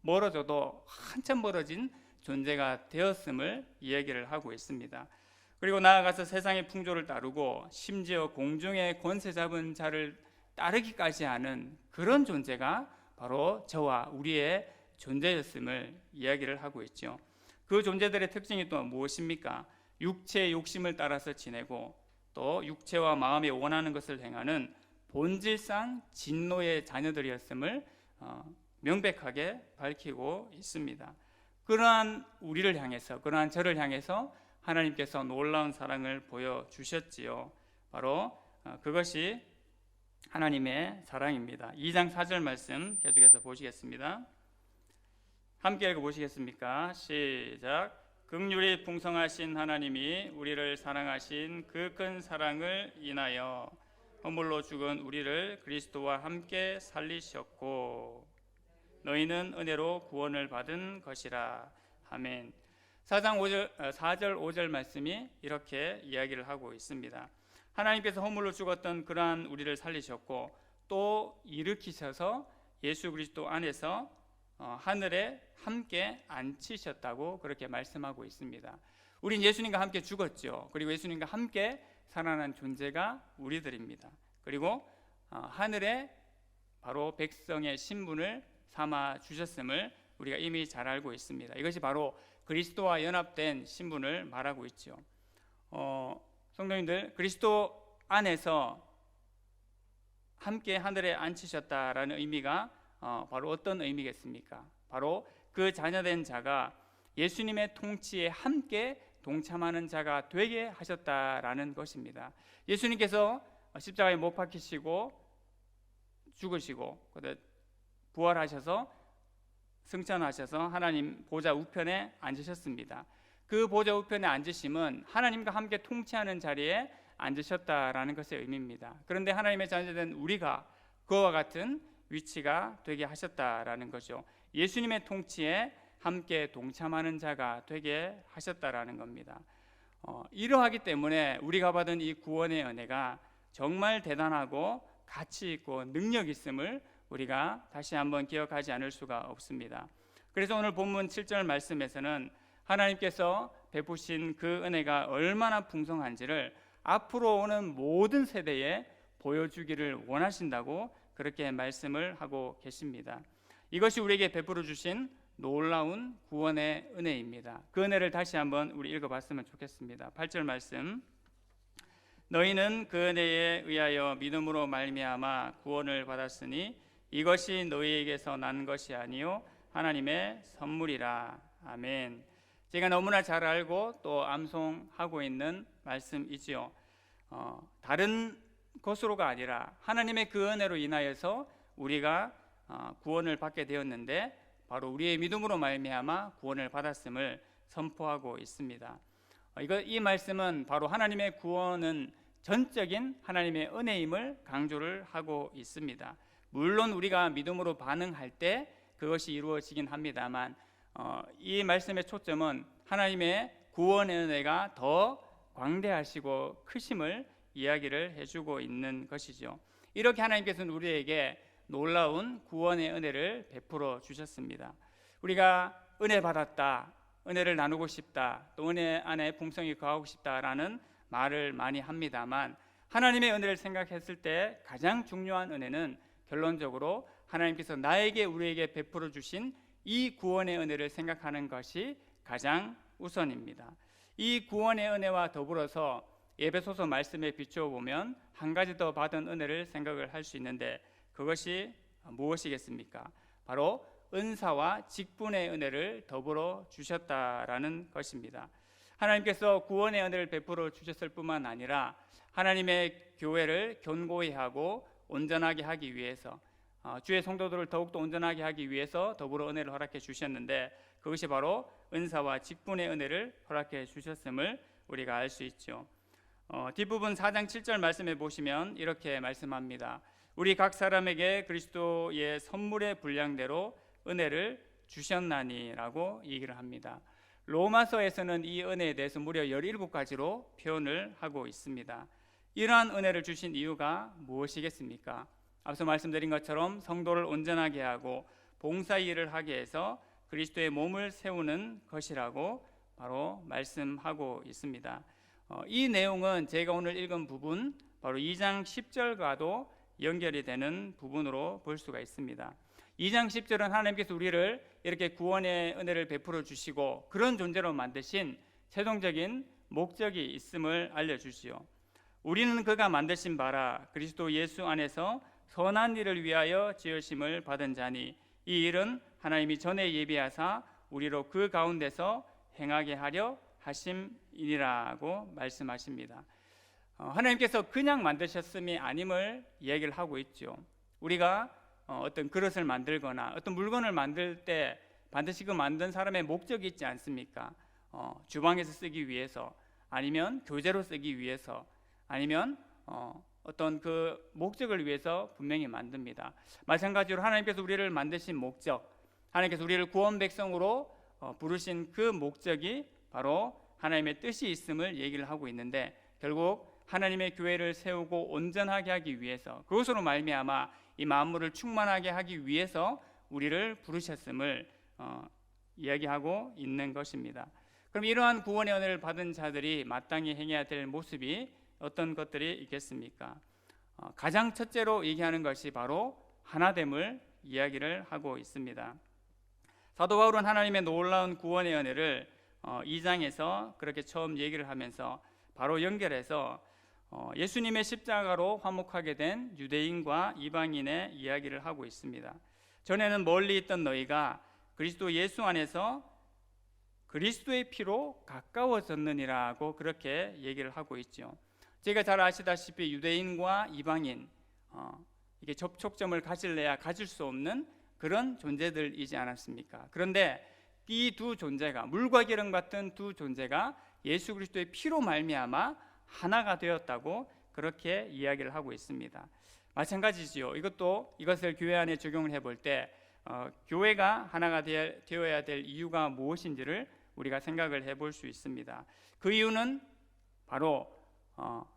멀어져도 한참 멀어진 존재가 되었음을 이야기를 하고 있습니다. 그리고 나아가서 세상의 풍조를 따르고 심지어 공중의 권세 잡은 자를 따르기까지 하는 그런 존재가 바로 저와 우리의 존재였음을 이야기를 하고 있죠. 그 존재들의 특징이 또 무엇입니까? 육체의 욕심을 따라서 지내고 또 육체와 마음이 원하는 것을 행하는 본질상 진노의 자녀들이었음을 명백하게 밝히고 있습니다. 그러한 우리를 향해서, 그러한 저를 향해서 하나님께서 놀라운 사랑을 보여주셨지요. 바로 그것이 하나님의 사랑입니다. 2장 4절 말씀 계속해서 보시겠습니다. 함께 읽어보시겠습니까? 시작. 긍휼이 풍성하신 하나님이 우리를 사랑하신 그 큰 사랑을 인하여 허물로 죽은 우리를 그리스도와 함께 살리셨고 너희는 은혜로 구원을 받은 것이라. 아멘. 4절 5절 말씀이 이렇게 이야기를 하고 있습니다. 하나님께서 허물로 죽었던 그러한 우리를 살리셨고 또 일으키셔서 예수 그리스도 안에서 하늘에 함께 앉히셨다고 그렇게 말씀하고 있습니다. 우린 예수님과 함께 죽었죠. 그리고 예수님과 함께 살아난 존재가 우리들입니다. 그리고 하늘에 바로 백성의 신분을 삼아 주셨음을 우리가 이미 잘 알고 있습니다. 이것이 바로 그리스도와 연합된 신분을 말하고 있죠. 성도님들, 그리스도 안에서 함께 하늘에 앉히셨다라는 의미가 바로 어떤 의미겠습니까? 바로 그 자녀된 자가 예수님의 통치에 함께 동참하는 자가 되게 하셨다라는 것입니다. 예수님께서 십자가에 못 박히시고 죽으시고 부활하셔서 승천하셔서 하나님 보좌 우편에 앉으셨습니다. 그 보좌 우편에 앉으심은 하나님과 함께 통치하는 자리에 앉으셨다라는 것의 의미입니다. 그런데 하나님의 자녀된 우리가 그와 같은 위치가 되게 하셨다라는 거죠. 예수님의 통치에 함께 동참하는 자가 되게 하셨다라는 겁니다. 이러하기 때문에 우리가 받은 이 구원의 은혜가 정말 대단하고 가치 있고 능력 있음을 우리가 다시 한번 기억하지 않을 수가 없습니다. 그래서 오늘 본문 7절 말씀에서는 하나님께서 베푸신 그 은혜가 얼마나 풍성한지를 앞으로 오는 모든 세대에 보여주기를 원하신다고 그렇게 말씀을 하고 계십니다. 이것이 우리에게 베풀어 주신 놀라운 구원의 은혜입니다. 그 은혜를 다시 한번 우리 읽어봤으면 좋겠습니다. 8절 말씀. 너희는 그 은혜에 의하여 믿음으로 말미암아 구원을 받았으니 이것이 너희에게서 난 것이 아니요 하나님의 선물이라. 아멘. 제가 너무나 잘 알고 또 암송하고 있는 말씀이지요. 다른 것으로가 아니라 하나님의 그 은혜로 인하여서 우리가 구원을 받게 되었는데 바로 우리의 믿음으로 말미암아 구원을 받았음을 선포하고 있습니다. 이 말씀은 바로 하나님의 구원은 전적인 하나님의 은혜임을 강조를 하고 있습니다. 물론 우리가 믿음으로 반응할 때 그것이 이루어지긴 합니다만 이 말씀의 초점은 하나님의 구원의 은혜가 더 광대하시고 크심을 이야기를 해주고 있는 것이죠. 이렇게 하나님께서는 우리에게 놀라운 구원의 은혜를 베풀어 주셨습니다. 우리가 은혜 받았다, 은혜를 나누고 싶다, 또 은혜 안에 풍성히 거하고 싶다라는 말을 많이 합니다만 하나님의 은혜를 생각했을 때 가장 중요한 은혜는 결론적으로 하나님께서 나에게 우리에게 베풀어 주신 이 구원의 은혜를 생각하는 것이 가장 우선입니다. 이 구원의 은혜와 더불어서 에베소서 말씀에 비추어 보면 한 가지 더 받은 은혜를 생각을 할 수 있는데 그것이 무엇이겠습니까? 바로 은사와 직분의 은혜를 더불어 주셨다라는 것입니다. 하나님께서 구원의 은혜를 베풀어 주셨을 뿐만 아니라 하나님의 교회를 견고히 하고 온전하게 하기 위해서 주의 성도들을 더욱더 온전하게 하기 위해서 더불어 은혜를 허락해 주셨는데 그것이 바로 은사와 직분의 은혜를 허락해 주셨음을 우리가 알 수 있죠. 뒷부분 4장 7절 말씀에 보시면 이렇게 말씀합니다. 우리 각 사람에게 그리스도의 선물의 분량대로 은혜를 주셨나니라고 얘기를 합니다. 로마서에서는 이 은혜에 대해서 무려 17가지로 표현을 하고 있습니다. 이러한 은혜를 주신 이유가 무엇이겠습니까? 앞서 말씀드린 것처럼 성도를 온전하게 하고 봉사 일을 하게 해서 그리스도의 몸을 세우는 것이라고 바로 말씀하고 있습니다. 이 내용은 제가 오늘 읽은 부분 바로 2장 10절과도 연결이 되는 부분으로 볼 수가 있습니다. 2장 10절은 하나님께서 우리를 이렇게 구원의 은혜를 베풀어 주시고 그런 존재로 만드신 최종적인 목적이 있음을 알려주시오. 우리는 그가 만드신 바라 그리스도 예수 안에서 선한 일을 위하여 지으심을 받은 자니 이 일은 하나님이 전에 예비하사 우리로 그 가운데서 행하게 하려 하심이니라고 말씀하십니다. 하나님께서 그냥 만드셨음이 아님을 얘기를 하고 있죠. 우리가 어떤 그릇을 만들거나 어떤 물건을 만들 때 반드시 그 만든 사람의 목적이 있지 않습니까? 주방에서 쓰기 위해서 아니면 교재로 쓰기 위해서 아니면 어떤 그 목적을 위해서 분명히 만듭니다. 마찬가지로 하나님께서 우리를 만드신 목적, 하나님께서 우리를 구원 백성으로 부르신 그 목적이 바로 하나님의 뜻이 있음을 얘기를 하고 있는데 결국 하나님의 교회를 세우고 온전하게 하기 위해서 그것으로 말미암아 이 만물을 충만하게 하기 위해서 우리를 부르셨음을 이야기하고 있는 것입니다. 그럼 이러한 구원의 은혜를 받은 자들이 마땅히 행해야 될 모습이 어떤 것들이 있겠습니까? 가장 첫째로 얘기하는 것이 바로 하나됨을 이야기를 하고 있습니다. 사도 바울은 하나님의 놀라운 구원의 은혜를 2장에서 그렇게 처음 얘기를 하면서 바로 연결해서 예수님의 십자가로 화목하게 된 유대인과 이방인의 이야기를 하고 있습니다. 전에는 멀리 있던 너희가 그리스도 예수 안에서 그리스도의 피로 가까워졌느니라고 그렇게 얘기를 하고 있죠. 제가 잘 아시다시피 유대인과 이방인 이게 접촉점을 가질래야 가질 수 없는 그런 존재들이지 않았습니까? 그런데 이 두 존재가 물과 기름 같은 두 존재가 예수 그리스도의 피로 말미암아 하나가 되었다고 그렇게 이야기를 하고 있습니다. 마찬가지지요. 이것을 교회 안에 적용을 해볼 때 교회가 하나가 되어야 될 이유가 무엇인지를 우리가 생각을 해볼 수 있습니다. 그 이유는 바로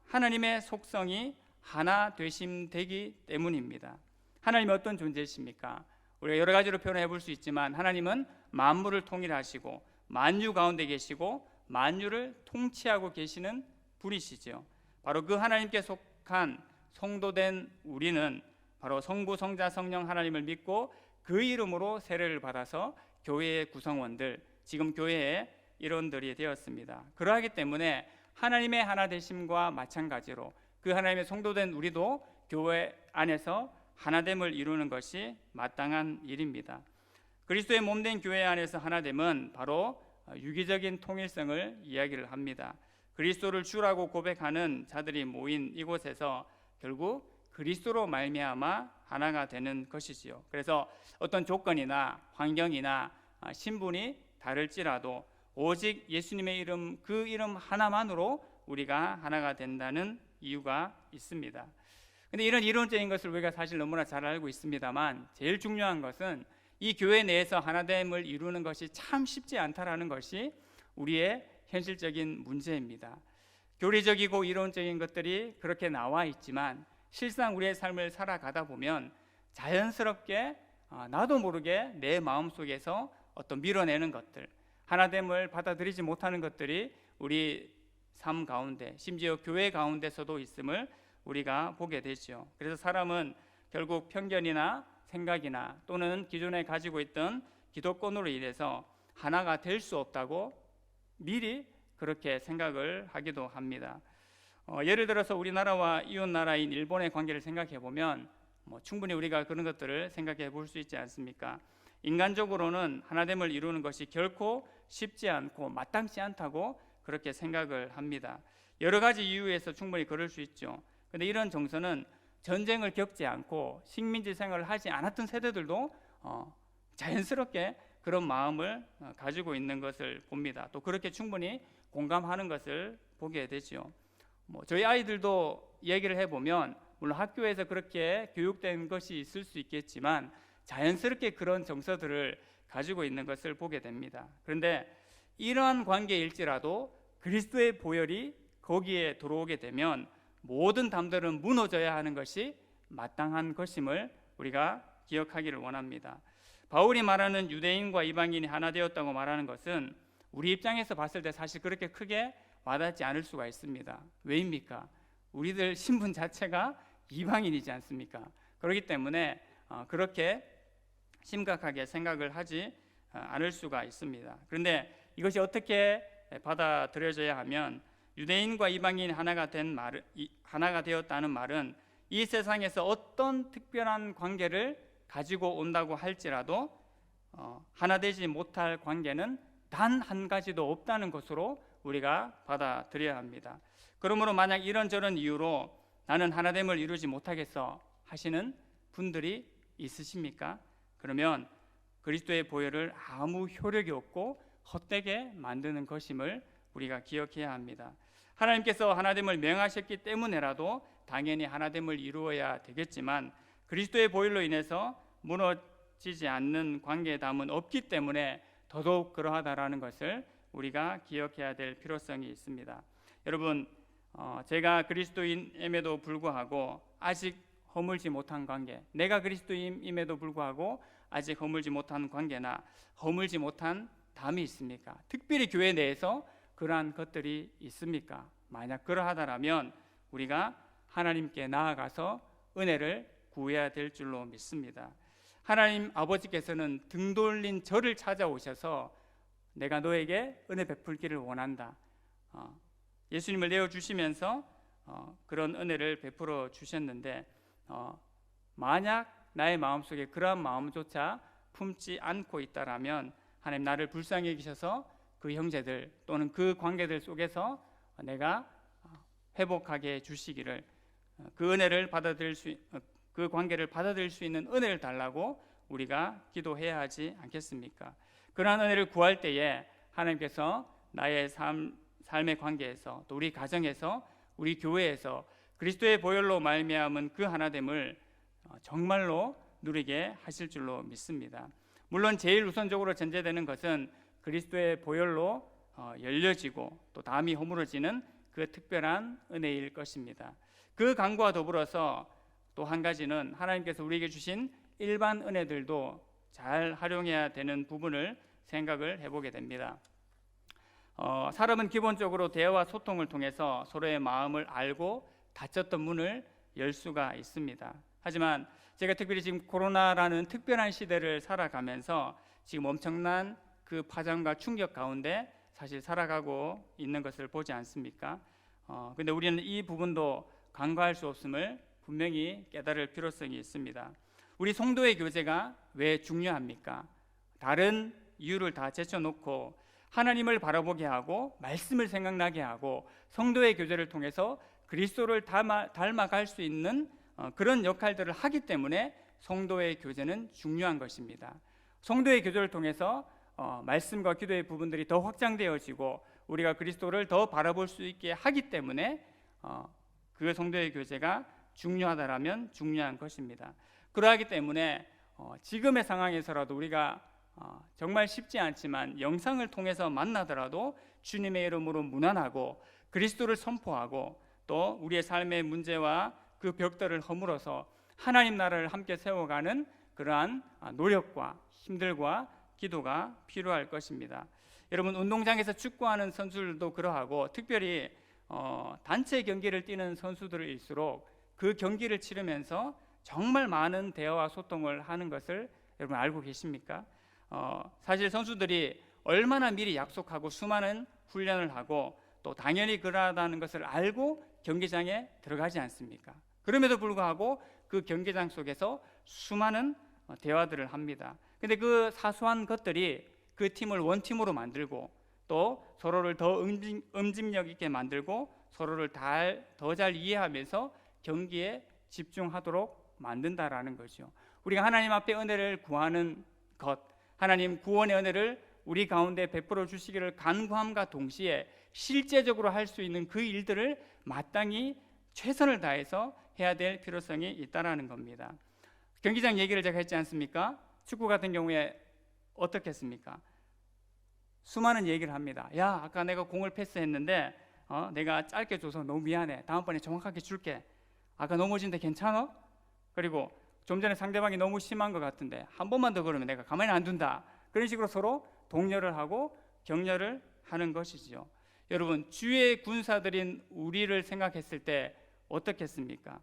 하나님의 속성이 하나 되심되기 때문입니다. 하나님이 어떤 존재이십니까? 우리가 여러 가지로 표현해 볼 수 있지만 하나님은 만물을 통일하시고 만유 가운데 계시고 만유를 통치하고 계시는 분이시죠. 바로 그 하나님께 속한 성도된 우리는 바로 성부, 성자, 성령 하나님을 믿고 그 이름으로 세례를 받아서 교회의 구성원들, 지금 교회의 일원들이 되었습니다. 그러하기 때문에 하나님의 하나 되심과 마찬가지로 그 하나님의 성도된 우리도 교회 안에서 하나됨을 이루는 것이 마땅한 일입니다. 그리스도의 몸된 교회 안에서 하나됨은 바로 유기적인 통일성을 이야기를 합니다. 그리스도를 주라고 고백하는 자들이 모인 이곳에서 결국 그리스도로 말미암아 하나가 되는 것이지요. 그래서 어떤 조건이나 환경이나 신분이 다를지라도 오직 예수님의 이름, 그 이름 하나만으로 우리가 하나가 된다는 이유가 있습니다. 근데 이런 이론적인 것을 우리가 사실 너무나 잘 알고 있습니다만 제일 중요한 것은 이 교회 내에서 하나됨을 이루는 것이 참 쉽지 않다라는 것이 우리의 현실적인 문제입니다. 교리적이고 이론적인 것들이 그렇게 나와 있지만 실상 우리의 삶을 살아가다 보면 자연스럽게 나도 모르게 내 마음속에서 어떤 밀어내는 것들, 하나됨을 받아들이지 못하는 것들이 우리 삶 가운데, 심지어 교회 가운데서도 있음을 우리가 보게 되죠. 그래서 사람은 결국 편견이나 생각이나 또는 기존에 가지고 있던 기독권으로 인해서 하나가 될 수 없다고 미리 그렇게 생각을 하기도 합니다. 예를 들어서 우리나라와 이웃 나라인 일본의 관계를 생각해 보면 충분히 우리가 그런 것들을 생각해 볼 수 있지 않습니까? 인간적으로는 하나됨을 이루는 것이 결코 쉽지 않고 마땅치 않다고 그렇게 생각을 합니다. 여러 가지 이유에서 충분히 그럴 수 있죠. 그런데 이런 정서는 전쟁을 겪지 않고 식민지 생활을 하지 않았던 세대들도 자연스럽게 그런 마음을 가지고 있는 것을 봅니다. 또 그렇게 충분히 공감하는 것을 보게 되죠. 저희 아이들도 얘기를 해보면 물론 학교에서 그렇게 교육된 것이 있을 수 있겠지만 자연스럽게 그런 정서들을 가지고 있는 것을 보게 됩니다. 그런데 이러한 관계일지라도 그리스도의 보혈이 거기에 들어오게 되면 모든 담들은 무너져야 하는 것이 마땅한 것임을 우리가 기억하기를 원합니다. 바울이 말하는 유대인과 이방인이 하나 되었다고 말하는 것은 우리 입장에서 봤을 때 사실 그렇게 크게 와닿지 않을 수가 있습니다. 왜입니까? 우리들 신분 자체가 이방인이지 않습니까? 그렇기 때문에 그렇게 심각하게 생각을 하지 않을 수가 있습니다. 그런데 이것이 어떻게 받아들여져야 하면 유대인과 이방인이 하나가 되었다는 말은 이 세상에서 어떤 특별한 관계를 가지고 온다고 할지라도 하나 되지 못할 관계는 단 한 가지도 없다는 것으로 우리가 받아들여야 합니다. 그러므로 만약 이런저런 이유로 나는 하나됨을 이루지 못하겠어 하시는 분들이 있으십니까? 그러면 그리스도의 보혈을 아무 효력이 없고 헛되게 만드는 것임을 우리가 기억해야 합니다. 하나님께서 하나됨을 명하셨기 때문에라도 당연히 하나됨을 이루어야 되겠지만 그리스도의 보혈로 인해서 무너지지 않는 관계의 담은 없기 때문에 더더욱 그러하다라는 것을 우리가 기억해야 될 필요성이 있습니다. 여러분, 제가 그리스도인임에도 불구하고 아직 허물지 못한 관계, 내가 그리스도인임에도 불구하고 아직 허물지 못한 관계나 허물지 못한 담이 있습니까? 특별히 교회 내에서 그러한 것들이 있습니까? 만약 그러하다라면 우리가 하나님께 나아가서 은혜를 구해야 될 줄로 믿습니다. 하나님 아버지께서는 등 돌린 저를 찾아오셔서 내가 너에게 은혜 베풀기를 원한다. 예수님을 내어주시면서 그런 은혜를 베풀어 주셨는데 만약 나의 마음속에 그러한 마음조차 품지 않고 있다라면 하나님 나를 불쌍히 여기셔서 그 형제들 또는 그 관계들 속에서 내가 회복하게 해주시기를 그 은혜를 그 관계를 받아들일 수 있는 은혜를 달라고 우리가 기도해야 하지 않겠습니까? 그러한 은혜를 구할 때에 하나님께서 나의 삶의 관계에서 또 우리 가정에서 우리 교회에서 그리스도의 보혈로 말미암은 그 하나됨을 정말로 누리게 하실 줄로 믿습니다. 물론 제일 우선적으로 전제되는 것은 그리스도의 보혈로 열려지고 또 담이 허물어지는 그 특별한 은혜일 것입니다. 그 간구와 더불어서 또 한 가지는 하나님께서 우리에게 주신 일반 은혜들도 잘 활용해야 되는 부분을 생각을 해보게 됩니다. 사람은 기본적으로 대화와 소통을 통해서 서로의 마음을 알고 닫혔던 문을 열 수가 있습니다. 하지만 제가 특별히 지금 코로나라는 특별한 시대를 살아가면서 지금 엄청난 그 파장과 충격 가운데 사실 살아가고 있는 것을 보지 않습니까? 근데 우리는 이 부분도 간과할 수 없음을 분명히 깨달을 필요성이 있습니다. 우리 성도의 교제가 왜 중요합니까? 다른 이유를 다 제쳐놓고 하나님을 바라보게 하고 말씀을 생각나게 하고 성도의 교제를 통해서 그리스도를 닮아갈 수 있는 그런 역할들을 하기 때문에 성도의 교제는 중요한 것입니다. 성도의 교제를 통해서 말씀과 기도의 부분들이 더 확장되어지고 우리가 그리스도를 더 바라볼 수 있게 하기 때문에 그 성도의 교제가 중요하다라면 중요한 것입니다. 그러하기 때문에 지금의 상황에서라도 우리가 정말 쉽지 않지만 영상을 통해서 만나더라도 주님의 이름으로 문안하고 그리스도를 선포하고 또 우리의 삶의 문제와 그 벽들을 허물어서 하나님 나라를 함께 세워가는 그러한 노력과 힘들과 기도가 필요할 것입니다. 여러분, 운동장에서 축구하는 선수들도 그러하고 특별히 단체 경기를 뛰는 선수들일수록 그 경기를 치르면서 정말 많은 대화와 소통을 하는 것을 여러분 알고 계십니까? 사실 선수들이 얼마나 미리 약속하고 수많은 훈련을 하고 또 당연히 그러하다는 것을 알고 경기장에 들어가지 않습니까? 그럼에도 불구하고 그 경기장 속에서 수많은 대화들을 합니다. 근데 그 사소한 것들이 그 팀을 원팀으로 만들고 또 서로를 더 응집력 있게 만들고 서로를 더 잘 이해하면서 경기에 집중하도록 만든다라는 거죠. 우리가 하나님 앞에 은혜를 구하는 것, 하나님 구원의 은혜를 우리 가운데 베풀어 주시기를 간구함과 동시에 실제적으로 할 수 있는 그 일들을 마땅히 최선을 다해서 해야 될 필요성이 있다라는 겁니다. 경기장 얘기를 제가 했지 않습니까? 축구 같은 경우에 어떻겠습니까? 수많은 얘기를 합니다. 야, 아까 내가 공을 패스했는데 내가 짧게 줘서 너무 미안해. 다음번에 정확하게 줄게. 아까 넘어진데 괜찮아? 그리고 좀 전에 상대방이 너무 심한 것 같은데 한 번만 더 그러면 내가 가만히 안 둔다. 그런 식으로 서로 독려를 하고 격려를 하는 것이죠. 여러분, 주의 군사들인 우리를 생각했을 때 어떻겠습니까?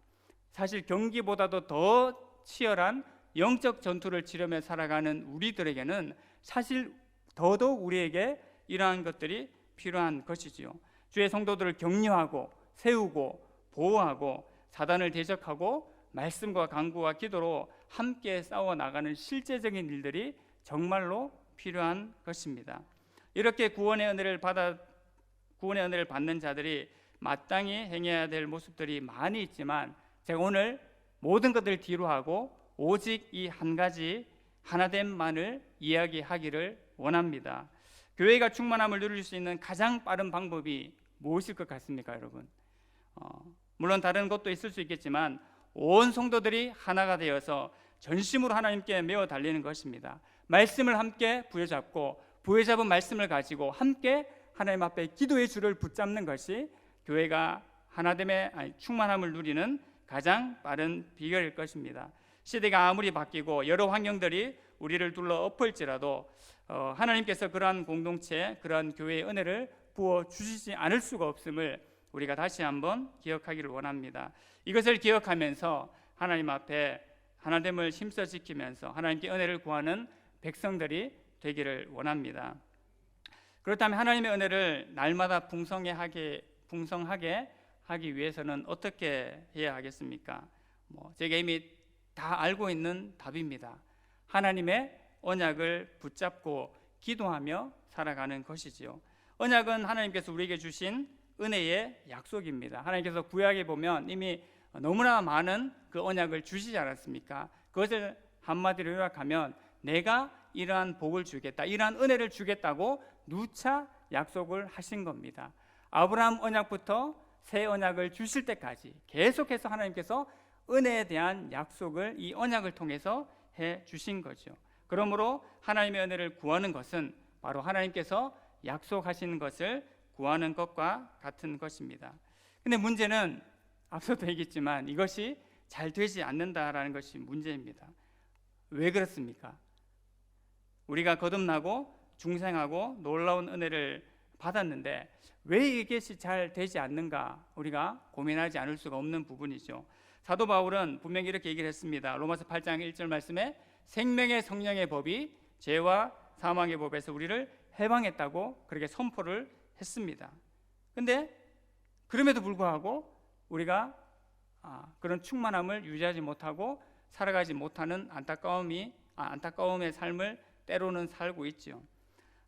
사실 경기보다도 더 치열한 영적 전투를 치르며 살아가는 우리들에게는 사실 더더욱 우리에게 이러한 것들이 필요한 것이지요. 주의 성도들을 격려하고 세우고 보호하고 사단을 대적하고 말씀과 간구와 기도로 함께 싸워 나가는 실제적인 일들이 정말로 필요한 것입니다. 이렇게 구원의 은혜를 받는 자들이 마땅히 행해야 될 모습들이 많이 있지만 제가 오늘 모든 것들을 뒤로 하고 오직 이 한 가지 하나됨만을 이야기하기를 원합니다. 교회가 충만함을 누릴 수 있는 가장 빠른 방법이 무엇일 것 같습니까, 여러분? 물론 다른 것도 있을 수 있겠지만 온 성도들이 하나가 되어서 전심으로 하나님께 메어 달리는 것입니다. 말씀을 함께 부여잡고 부여잡은 말씀을 가지고 함께 하나님 앞에 기도의 줄을 붙잡는 것이 교회가 하나됨의 충만함을 누리는 가장 빠른 비결일 것입니다. 시대가 아무리 바뀌고 여러 환경들이 우리를 둘러 엎을지라도 하나님께서 그러한 공동체, 그러한 교회의 은혜를 부어주시지 않을 수가 없음을 우리가 다시 한번 기억하기를 원합니다. 이것을 기억하면서 하나님 앞에 하나됨을 힘써 지키면서 하나님께 은혜를 구하는 백성들이 되기를 원합니다. 그렇다면 하나님의 은혜를 날마다 풍성하게 하기 위해서는 어떻게 해야 하겠습니까? 제가 이미 다 알고 있는 답입니다. 하나님의 언약을 붙잡고 기도하며 살아가는 것이지요. 언약은 하나님께서 우리에게 주신 은혜의 약속입니다. 하나님께서 구약에 보면 이미 너무나 많은 그 언약을 주시지 않았습니까? 그것을 한마디로 요약하면 내가 이러한 복을 주겠다, 이러한 은혜를 주겠다고 누차 약속을 하신 겁니다. 아브라함 언약부터 새 언약을 주실 때까지 계속해서 하나님께서 은혜에 대한 약속을 이 언약을 통해서 해 주신 거죠. 그러므로 하나님의 은혜를 구하는 것은 바로 하나님께서 약속하신 것을 구하는 것과 같은 것입니다. 근데 문제는 앞서도 얘기했지만 이것이 잘 되지 않는다라는 것이 문제입니다. 왜 그렇습니까? 우리가 거듭나고 중생하고 놀라운 은혜를 받았는데 왜 이것이 잘 되지 않는가 우리가 고민하지 않을 수가 없는 부분이죠. 사도 바울은 분명히 이렇게 얘기를 했습니다. 로마서 8장 1절 말씀에 생명의 성령의 법이 죄와 사망의 법에서 우리를 해방했다고 그렇게 선포를 했습니다. 근데 그럼에도 불구하고 우리가 그런 충만함을 유지하지 못하고 살아가지 못하는 안타까움의 삶을 때로는 살고 있죠.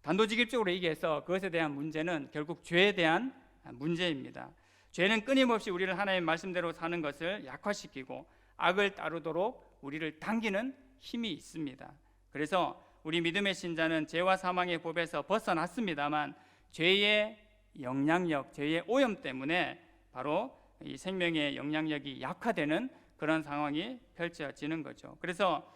단도직입적으로 얘기해서 그것에 대한 문제는 결국 죄에 대한 문제입니다. 죄는 끊임없이 우리를 하나님의 말씀대로 사는 것을 약화시키고 악을 따르도록 우리를 당기는 힘이 있습니다. 그래서 우리 믿음의 신자는 죄와 사망의 법에서 벗어났습니다만 죄의 영향력, 죄의 오염 때문에 바로 이 생명의 영향력이 약화되는 그런 상황이 펼쳐지는 거죠. 그래서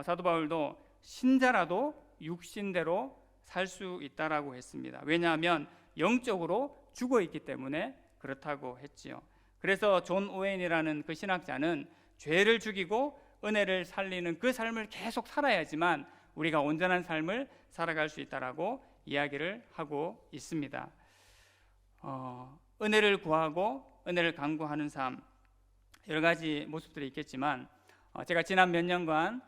사도 바울도 신자라도 육신대로 살 수 있다라고 했습니다. 왜냐하면 영적으로 죽어 있기 때문에 그렇다고 했지요. 그래서 존 오웬이라는 그 신학자는 죄를 죽이고 은혜를 살리는 그 삶을 계속 살아야지만 우리가 온전한 삶을 살아갈 수 있다라고 이야기를 하고 있습니다. 은혜를 구하고 은혜를 간구하는 삶, 여러 가지 모습들이 있겠지만 제가 지난 몇 년간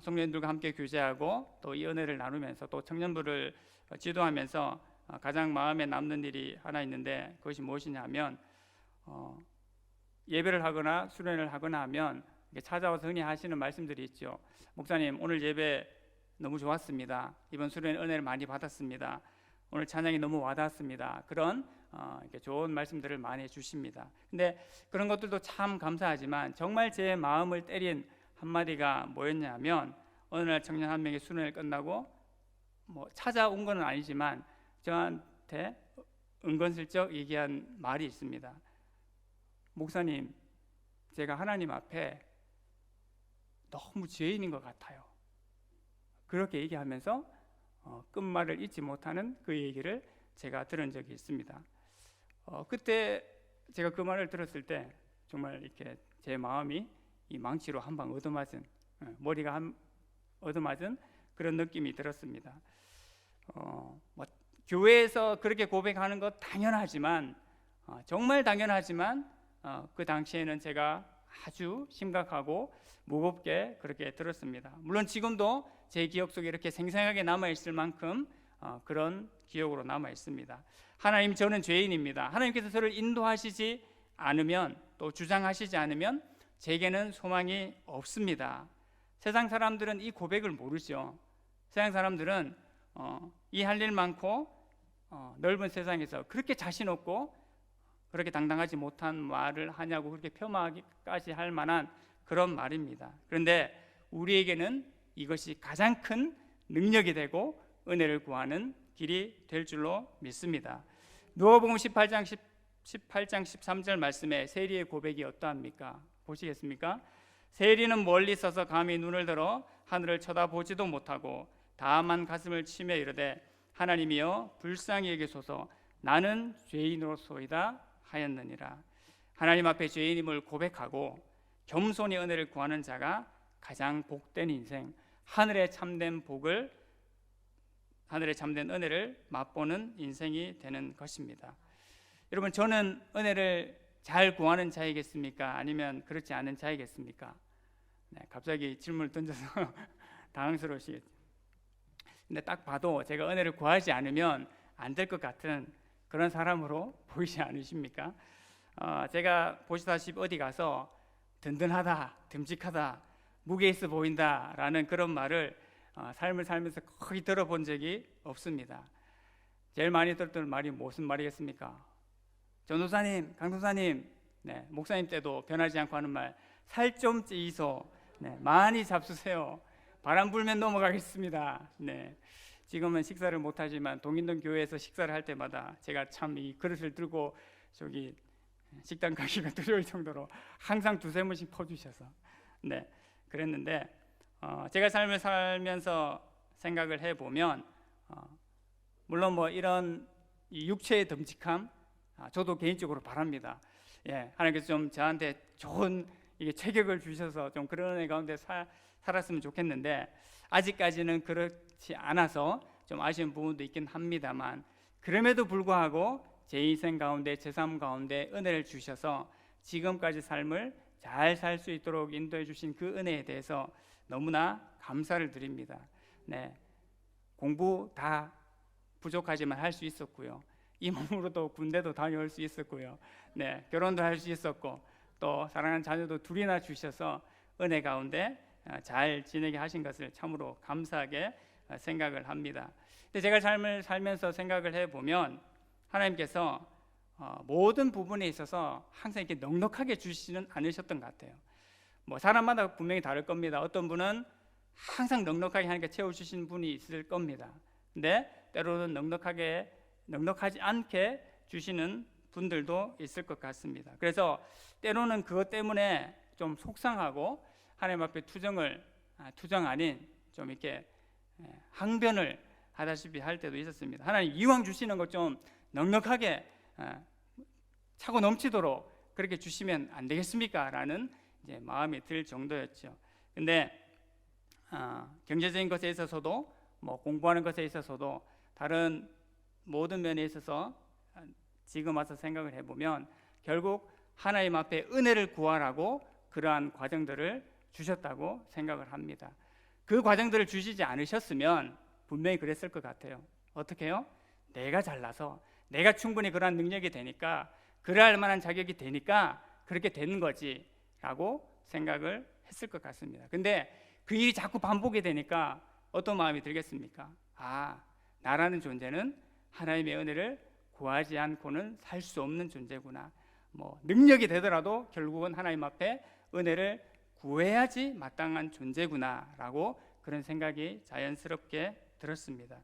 성도님들과 함께 교제하고 또 이 은혜를 나누면서 또 청년부를 지도하면서 가장 마음에 남는 일이 하나 있는데 그것이 무엇이냐 하면 예배를 하거나 수련을 하거나 하면 찾아와서 흔히 하시는 말씀들이 있죠. 목사님, 오늘 예배 너무 좋았습니다. 이번 수련의 은혜를 많이 받았습니다. 오늘 찬양이 너무 와닿았습니다. 그런 이렇게 좋은 말씀들을 많이 해주십니다. 근데 그런 것들도 참 감사하지만 정말 제 마음을 때린 한마디가 뭐였냐면 어느 날 청년 한 명이 수련을 끝나고 찾아온 건 아니지만 저한테 은근슬쩍 얘기한 말이 있습니다. 목사님, 제가 하나님 앞에 너무 죄인인 것 같아요. 그렇게 얘기하면서 끝말을 잊지 못하는 그 얘기를 제가 들은 적이 있습니다. 그때 제가 그 말을 들었을 때 정말 이렇게 제 마음이 이 망치로 한 방 얻어맞은, 머리가 얻어맞은 그런 느낌이 들었습니다. 교회에서 그렇게 고백하는 것 당연하지만 정말 당연하지만 그 당시에는 제가 아주 심각하고 무겁게 그렇게 들었습니다. 물론 지금도 제 기억 속에 이렇게 생생하게 남아있을 만큼 그런 기억으로 남아있습니다. 하나님, 저는 죄인입니다. 하나님께서 저를 인도하시지 않으면, 또 주장하시지 않으면 제게는 소망이 없습니다. 세상 사람들은 이 고백을 모르죠. 세상 사람들은 이 할 일 많고 넓은 세상에서 그렇게 자신 없고 그렇게 당당하지 못한 말을 하냐고 그렇게 폄하하기까지 할 만한 그런 말입니다. 그런데 우리에게는 이것이 가장 큰 능력이 되고 은혜를 구하는 길이 될 줄로 믿습니다. 누가복음 18장 13절 말씀에 세리의 고백이 어떠합니까? 보시겠습니까? 세리는 멀리 서서 감히 눈을 들어 하늘을 쳐다보지도 못하고 다만 가슴을 치며 이르되 하나님이여 불쌍히 여기소서 나는 죄인으로소이다 하였느니라. 하나님 앞에 죄인임을 고백하고 겸손히 은혜를 구하는 자가 가장 복된 인생, 하늘의 참된 은혜를 맛보는 인생이 되는 것입니다. 여러분, 저는 은혜를 잘 구하는 자이겠습니까? 아니면 그렇지 않은 자이겠습니까? 네, 갑자기 질문을 던져서 당황스러우시겠죠. 근데 딱 봐도 제가 은혜를 구하지 않으면 안 될 것 같은 그런 사람으로 보이지 않으십니까? 제가 보시다시피 어디 가서 든든하다, 듬직하다, 무게 있어 보인다라는 그런 말을 삶을 살면서 거의 들어본 적이 없습니다. 제일 많이 들었던 말이 무슨 말이겠습니까? 전도사님, 강도사님, 네, 목사님 때도 변하지 않고 하는 말, 살 좀 찌이소, 네, 많이 잡수세요. 바람 불면 넘어가겠습니다. 네, 지금은 식사를 못하지만 동인동 교회에서 식사를 할 때마다 제가 참 이 그릇을 들고 저기 식당 가기가 두려울 정도로 항상 두세 번씩 퍼주셔서 네, 그랬는데 제가 삶을 살면서 생각을 해보면 물론 이런 이 육체의 듬직함 저도 개인적으로 바랍니다. 예, 하나님께서 좀 저한테 좋은 이게 체격을 주셔서 좀 그런 은혜 가운데 살았으면 좋겠는데 아직까지는 그렇지 않아서 좀 아쉬운 부분도 있긴 합니다만 그럼에도 불구하고 제 인생 가운데 제 삶 가운데 은혜를 주셔서 지금까지 삶을 잘 살 수 있도록 인도해 주신 그 은혜에 대해서 너무나 감사를 드립니다. 네, 공부 다 부족하지만 할 수 있었고요. 이 몸으로도 군대도 다녀올 수 있었고요. 네, 결혼도 할 수 있었고 또 사랑하는 자녀도 둘이나 주셔서 은혜 가운데 잘 지내게 하신 것을 참으로 감사하게 생각을 합니다. 근데 제가 삶을 살면서 생각을 해보면 하나님께서 모든 부분에 있어서 항상 이렇게 넉넉하게 주시지는 않으셨던 것 같아요. 사람마다 분명히 다를 겁니다. 어떤 분은 항상 넉넉하게 하니까 채워주신 분이 있을 겁니다. 근데 때로는 넉넉하지 않게 주시는 분들도 있을 것 같습니다. 그래서 때로는 그것 때문에 좀 속상하고 하나님 앞에 투정 아닌 좀 이렇게 항변을 하다시피 할 때도 있었습니다. 하나님 이왕 주시는 것 좀 넉넉하게 차고 넘치도록 그렇게 주시면 안 되겠습니까? 라는 이제 마음이 들 정도였죠. 근데 경제적인 것에 있어서도 뭐 공부하는 것에 있어서도 다른 모든 면에 있어서 지금 와서 생각을 해보면 결국 하나님 앞에 은혜를 구하라고 그러한 과정들을 주셨다고 생각을 합니다. 그 과정들을 주시지 않으셨으면 분명히 그랬을 것 같아요. 어떻게 해요? 내가 잘나서 내가 충분히 그러한 능력이 되니까 그럴 만한 자격이 되니까 그렇게 되는 거지 라고 생각을 했을 것 같습니다. 근데 그 일이 자꾸 반복이 되니까 어떤 마음이 들겠습니까? 나라는 존재는 하나님의 은혜를 구하지 않고는 살 수 없는 존재구나. 뭐 능력이 되더라도 결국은 하나님 앞에 은혜를 구해야지 마땅한 존재구나라고 그런 생각이 자연스럽게 들었습니다.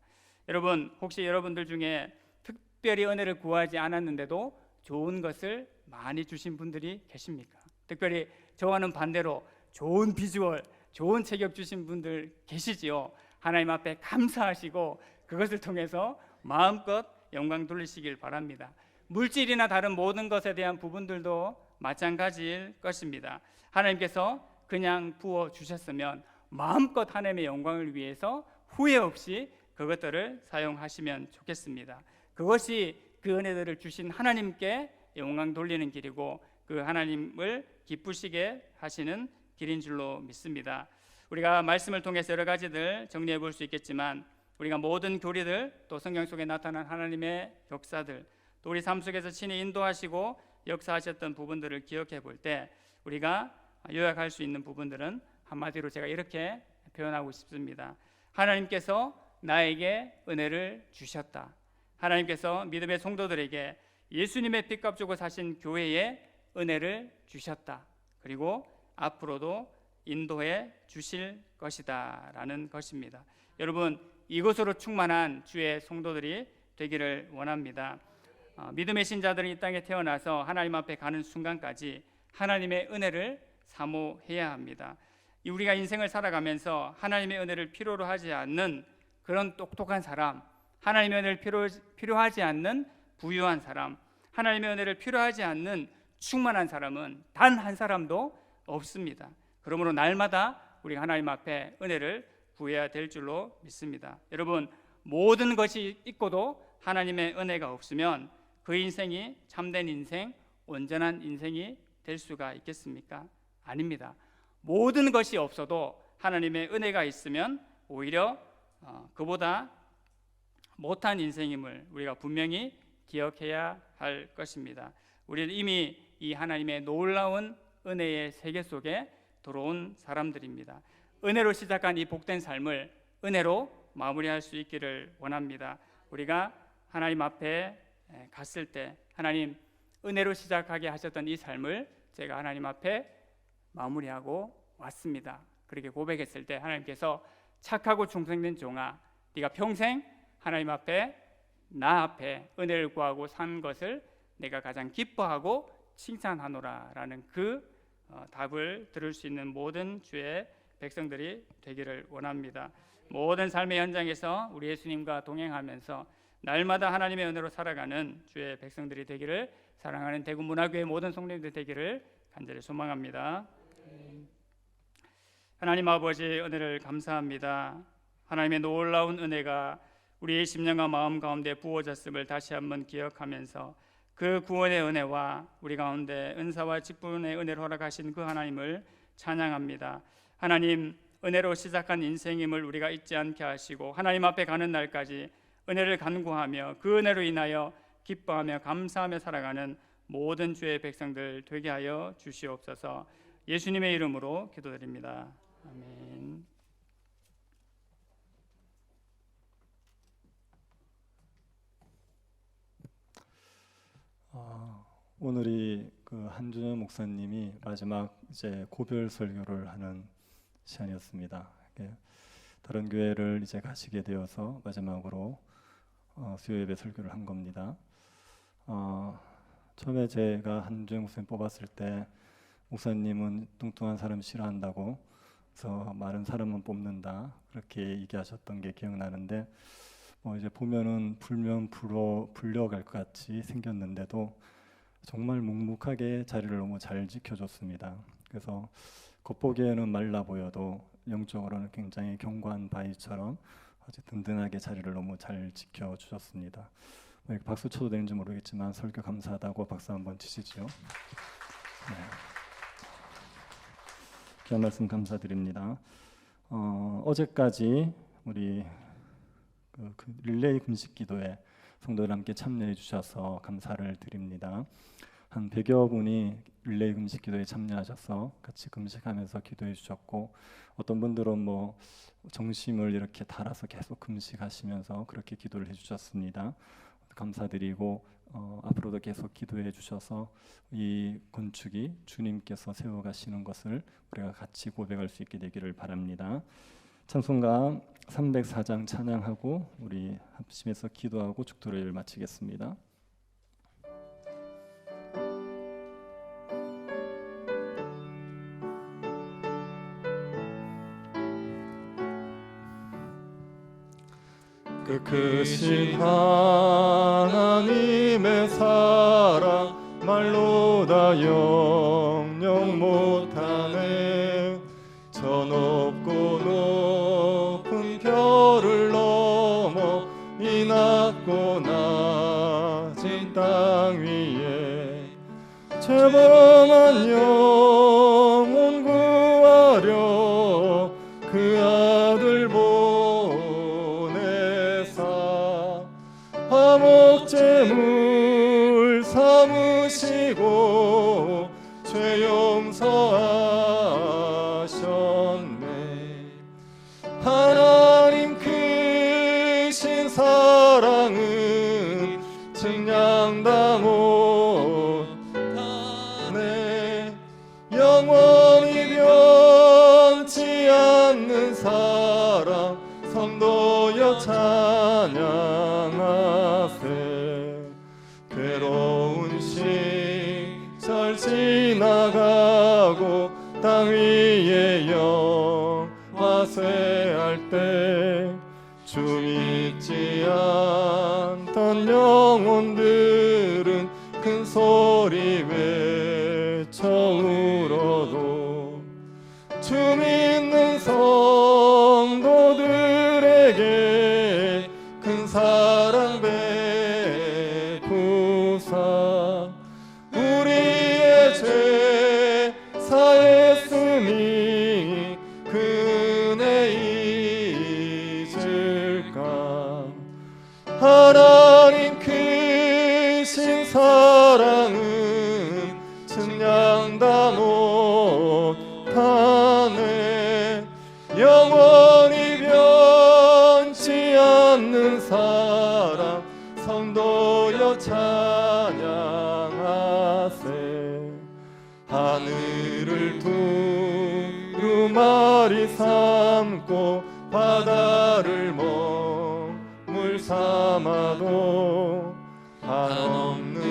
여러분, 혹시 여러분들 중에 특별히 은혜를 구하지 않았는데도 좋은 것을 많이 주신 분들이 계십니까? 특별히 저와는 반대로 좋은 비주얼, 좋은 체격 주신 분들 계시지요. 하나님 앞에 감사하시고 그것을 통해서 마음껏 영광 돌리시길 바랍니다. 물질이나 다른 모든 것에 대한 부분들도 마찬가지일 것입니다. 하나님께서 그냥 부어 주셨으면 마음껏 하나님의 영광을 위해서 후회 없이 그것들을 사용하시면 좋겠습니다. 그것이 그 은혜들을 주신 하나님께 영광 돌리는 길이고 그 하나님을 기쁘시게 하시는 길인 줄로 믿습니다. 우리가 말씀을 통해서 여러 가지들 정리해 볼 수 있겠지만 우리가 모든 교리들 또 성경 속에 나타난 하나님의 역사들 또 우리 삶 속에서 친히 인도하시고 역사하셨던 부분들을 기억해 볼 때 우리가 요약할 수 있는 부분들은 한마디로 제가 이렇게 표현하고 싶습니다. 하나님께서 나에게 은혜를 주셨다. 하나님께서 믿음의 성도들에게 예수님의 핏값 주고 사신 교회에 은혜를 주셨다. 그리고 앞으로도 인도해 주실 것이다 라는 것입니다. 여러분, 이것으로 충만한 주의 성도들이 되기를 원합니다. 믿음의 신자들은 이 땅에 태어나서 하나님 앞에 가는 순간까지 하나님의 은혜를 사모해야 합니다. 우리가 인생을 살아가면서 하나님의 은혜를 필요로 하지 않는 그런 똑똑한 사람, 하나님의 은혜를 필요하지 않는 부유한 사람, 하나님의 은혜를 필요하지 않는 충만한 사람은 단 한 사람도 없습니다. 그러므로 날마다 우리 하나님 앞에 은혜를 구해야 될 줄로 믿습니다. 여러분, 모든 것이 있고도 하나님의 은혜가 없으면 그 인생이 참된 인생, 온전한 인생이 될 수가 있겠습니까? 아닙니다. 모든 것이 없어도 하나님의 은혜가 있으면 오히려 그보다 못한 인생임을 우리가 분명히 기억해야 할 것입니다. 우리는 이미 이 하나님의 놀라운 은혜의 세계 속에 들어온 사람들입니다. 은혜로 시작한 이 복된 삶을 은혜로 마무리할 수 있기를 원합니다. 우리가 하나님 앞에 갔을 때 하나님 은혜로 시작하게 하셨던 이 삶을 제가 하나님 앞에 마무리하고 왔습니다. 그렇게 고백했을 때 하나님께서 착하고 충성된 종아, 네가 평생 하나님 앞에 나 앞에 은혜를 구하고 산 것을 내가 가장 기뻐하고 칭찬하노라 라는 그 답을 들을 수 있는 모든 주의 백성들이 되기를 원합니다. 모든 삶의 현장에서 우리 예수님과 동행하면서 날마다 하나님의 은혜로 살아가는 주의 백성들이 되기를, 사랑하는 대구문화교회 모든 성도님들 되기를 간절히 소망합니다. 하나님 아버지, 은혜를 감사합니다. 하나님의 놀라운 은혜가 우리의 심령과 마음 가운데 부어졌음을 다시 한번 기억하면서 그 구원의 은혜와 우리 가운데 은사와 직분의 은혜를 허락하신 그 하나님을 찬양합니다. 하나님, 은혜로 시작한 인생임을 우리가 잊지 않게 하시고 하나님 앞에 가는 날까지 은혜를 간구하며 그 은혜로 인하여 기뻐하며 감사하며 살아가는 모든 주의 백성들 되게 하여 주시옵소서. 예수님의 이름으로 기도드립니다. 아멘. 오늘이 그 한준현 목사님이 마지막 이제 고별 설교를 하는 시간이었습니다. 다른 교회를 이제 가시게 되어서 마지막으로 수요 예배 설교를 한 겁니다. 처음에 제가 한주영 목사님 뽑았을 때 목사님은 뚱뚱한 사람 싫어한다고, 그래서 마른 사람은 뽑는다 그렇게 얘기하셨던 게 기억나는데, 이제 보면은 불면 불려갈 것 같이 생겼는데도 정말 묵묵하게 자리를 너무 잘 지켜줬습니다. 그래서 겉보기에는 말라 보여도 영적으로는 굉장히 견고한 바위처럼 아주 든든하게 자리를 너무 잘 지켜주셨습니다. 박수 쳐도 되는지 모르겠지만 설교 감사하다고 박수 한번 치시죠. 네. 귀한 말씀 감사드립니다. 어제까지 우리 그 릴레이 금식 기도에 성도들 함께 참여해 주셔서 감사를 드립니다. 한 100여 분이 릴레이 금식 기도에 참여하셔서 같이 금식하면서 기도해 주셨고, 어떤 분들은 정심을 이렇게 달아서 계속 금식하시면서 그렇게 기도를 해 주셨습니다. 감사드리고 앞으로도 계속 기도해 주셔서 이 건축이 주님께서 세워가시는 것을 우리가 같이 고백할 수 있게 되기를 바랍니다. 찬송가 304장 찬양하고 우리 합심해서 기도하고 축도를 마치겠습니다. 그 크신 하나님의 사랑 말로 다 영영 못하네. 저 높고 높은 별을 넘어 이 낮고 낮은 땅 위에 죄범한 영혼 구하려 그 아들 화목제물 삼으시고 죄 용서하셨네. 하나님 크신 사랑은 증량다 못하네. 영원히 변치 않는 사랑 성도여 찬양하세. 괴로운 시절 지나가고 땅 위에 영화 쇠할 때 주 믿지 않던 영혼들은 큰 소리 외쳐 울어도 주 믿는 성도들에게 큰 사랑 베푸사 우리의 죄 사했으니 그 은혜 잊을까. 하나님 크신 사랑은 증량다 못하네. 영원히 변치 않는 사랑 성도여 찬양하세. 하늘을 두루마리 삼고 바다를 먹물 삼아도 한없는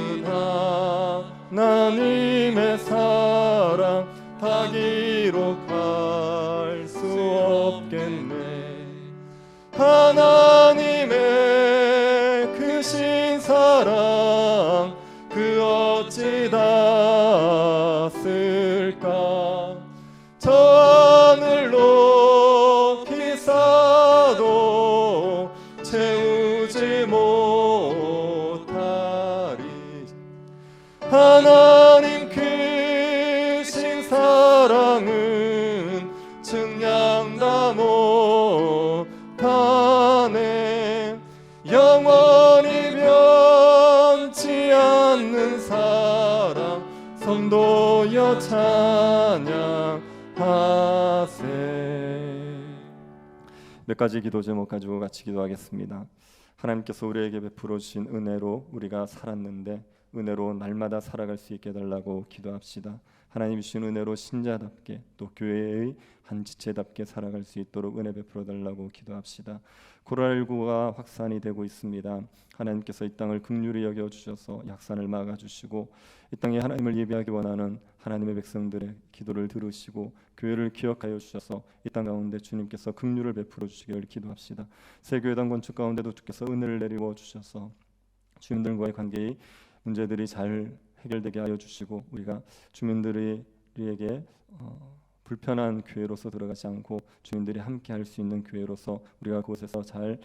하나님의 사랑 다 기록할 수 없겠네. 하나님의 크신 사랑 그 어찌 닿았을까. 저 하늘 높이 쌓아도 채우지 못하리. 하나님 크신 사랑은 증량다 못하네. 영원히 변치 않는 사랑 성도여 찬양하세. 몇 가지 기도 제목 가지고 같이 기도하겠습니다. 하나님께서 우리에게 베풀어 주신 은혜로 우리가 살았는데 은혜로 날마다 살아갈 수 있게 해달라고 기도합시다. 하나님 주신 은혜로 신자답게 또 교회의 한 지체답게 살아갈 수 있도록 은혜 베풀어 달라고 기도합시다. 코로나19가 확산이 되고 있습니다. 하나님께서 이 땅을 긍휼히 여겨 주셔서 약산을 막아 주시고 이 땅에 하나님을 예배하기 원하는 하나님의 백성들의 기도를 들으시고 교회를 기억하여 주셔서 이 땅 가운데 주님께서 긍휼을 베풀어 주시기를 기도합시다. 세교회당 건축 가운데도 주께서 은혜를 내리워 주셔서 주민들과의 관계의 문제들이 잘 해결되게 하여 주시고 우리가 주민들에게 불편한 교회로서 들어가지 않고 주민들이 함께 할 수 있는 교회로서 우리가 그곳에서 잘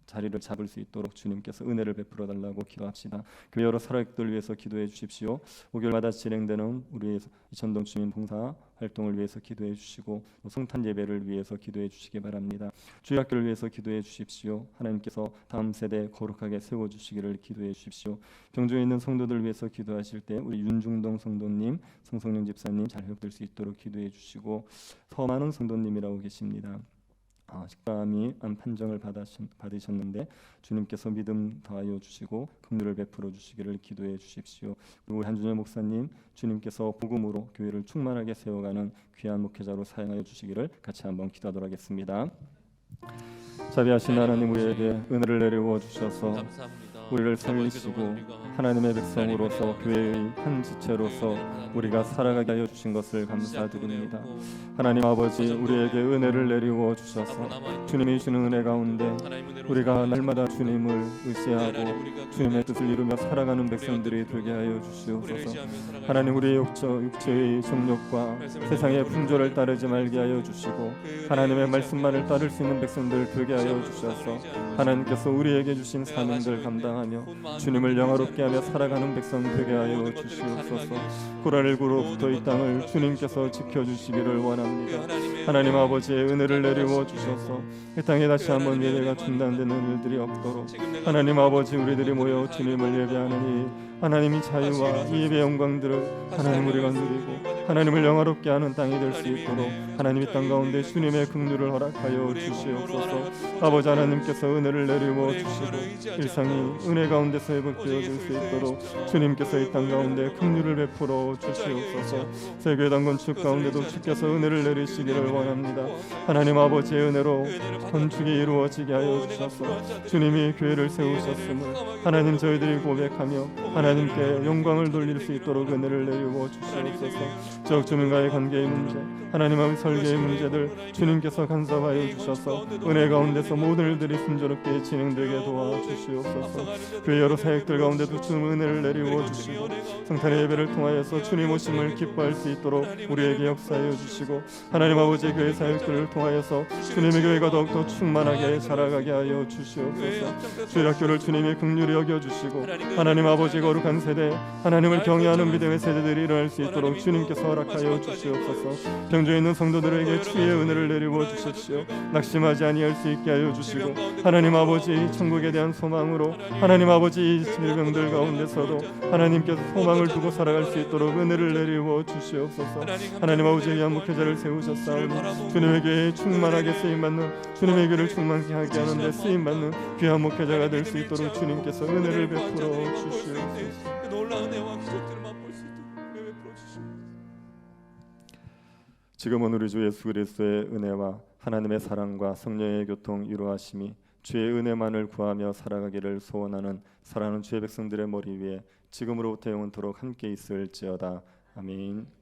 자리를 잡을 수 있도록 주님께서 은혜를 베풀어 달라고 기도합시다. 교회 여러 사역들 위해서 기도해 주십시오. 5개월마다 진행되는 우리의 이천동 주민 봉사 활동을 위해서 기도해 주시고 성탄 예배를 위해서 기도해 주시기 바랍니다. 주일학교를 위해서 기도해 주십시오. 하나님께서 다음 세대 거룩하게 세워 주시기를 기도해 주십시오. 병중에 있는 성도들 위해서 기도하실 때 우리 윤중동 성도님, 성성령 집사님 잘 회복될 수 있도록 기도해 주시고 서만은 성도님이라고 계십니다. 식감이 판정을 받으셨는데 주님께서 믿음 더하여 주시고 긍휼을 베풀어 주시기를 기도해 주십시오. 그리고 한준열 목사님 주님께서 복음으로 교회를 충만하게 세워가는 귀한 목회자로 사용하여 주시기를 같이 한번 기도하도록 하겠습니다. 자비하신 하나님 우리에게 은혜를 내려 주셔서 우리를 살리시고 하나님의 백성으로서 교회의 한 지체로서 우리가 살아가게 하여 주신 것을 감사드립니다. 하나님 아버지 우리에게 은혜를 내리워 주셔서 주님이 주는 은혜 가운데 우리가 날마다 주님을 의지하고 주님의 뜻을 이루며 살아가는 백성들이 되게 하여 주시옵소서. 하나님 우리의 육체의 정욕과 세상의 풍조를 따르지 말게 하여 주시고 하나님의 말씀만을 따를 수 있는 백성들 되게 하여 주셔서 하나님께서 우리에게 주신 사명들 감당하며 주님을 영화롭게 하며 살아가는 백성 되게 하여 주시옵소서. 코로나19로부터 이 땅을 주님께서 지켜주시기를 원합니다. 하나님 아버지의 은혜를 내리워 주셔서 이 땅에 다시 한번 예배가 중단되는 일들이 없도록 하나님 아버지 우리들이 모여 주님을 예배하는 이 하나님이 자유와 이 예배 영광들을 하나님 우리가 누리고 하나님을 영화롭게 하는 땅이 될 수 있도록 하나님 이 땅 가운데 주님의 긍휼을 허락하여 주시옵소서. 아버지 하나님께서 은혜를 내리워 주시고 일상이 은혜 가운데서 회복되어질 수 있도록 주님께서 이 땅 가운데 긍휼을 베풀어 주시옵소서. 세교회당 건축 가운데도 주께서 은혜를 내리시기를 원합니다. 하나님 아버지의 은혜로 건축이 이루어지게 하여 주셔서 주님이 교회를 세우셨음을 하나님 저희들이 고백하며 하나님께 영광을 돌릴 수 있도록 은혜를 내리워 주시옵소서. 지역 주민과의 관계의 문제 하나님의 설계의 문제들 주님께서 간섭하여 주셔서 은혜 가운데서 모든 일들이 순조롭게 진행되게 도와주시옵소서. 교회 여러 사역들 가운데도 주님 은혜를 내리워 주시고 성탄의 예배를 통하여서 주님 오심을 기뻐할 수 있도록 우리에게 역사하여 주시고 하나님 아버지의 교회 사역들을 통하여서 주님의 교회가 더욱더 충만하게 자라가게 하여 주시옵소서. 주일학교를 주님이 긍휼히 여겨주시고 하나님 아버지 거룩한 세대 하나님을 경외하는 믿음의 세대들이 일어날 수 있도록 주님께서 허락하여 주시옵소서. 병중에 있는 성도들에게 주의 은혜를 내리워 주십시오. 낙심하지 아니할 수 있게 하여 주시고 하나님 아버지 천국에 대한 소망으로 하나님 아버지 이 질병들 가운데서도 하나님께서 소망을 두고 살아갈 수 있도록 은혜를 내리워 주시옵소서. 하나님 아버지 위한 목회자를 세우셨사오니 주님의 교회에 충만하게 쓰임받는 주님의 교회를 충만하게 하는 데 쓰임받는 귀한 목회자가 될 수 있도록 주님께서 은혜를 베풀어 주시옵소서. 놀라운 은혜와 기적들을 맛볼 수 있도록 은혜 베풀어 주시옵소서. 지금은 우리 주 예수 그리스도의 은혜와 하나님의 사랑과 성령의 교통 이루하심이 주의 은혜만을 구하며 살아가기를 소원하는 사랑하는 주의 백성들의 머리 위에 지금으로부터 영원토록 함께 있을지어다. 아멘.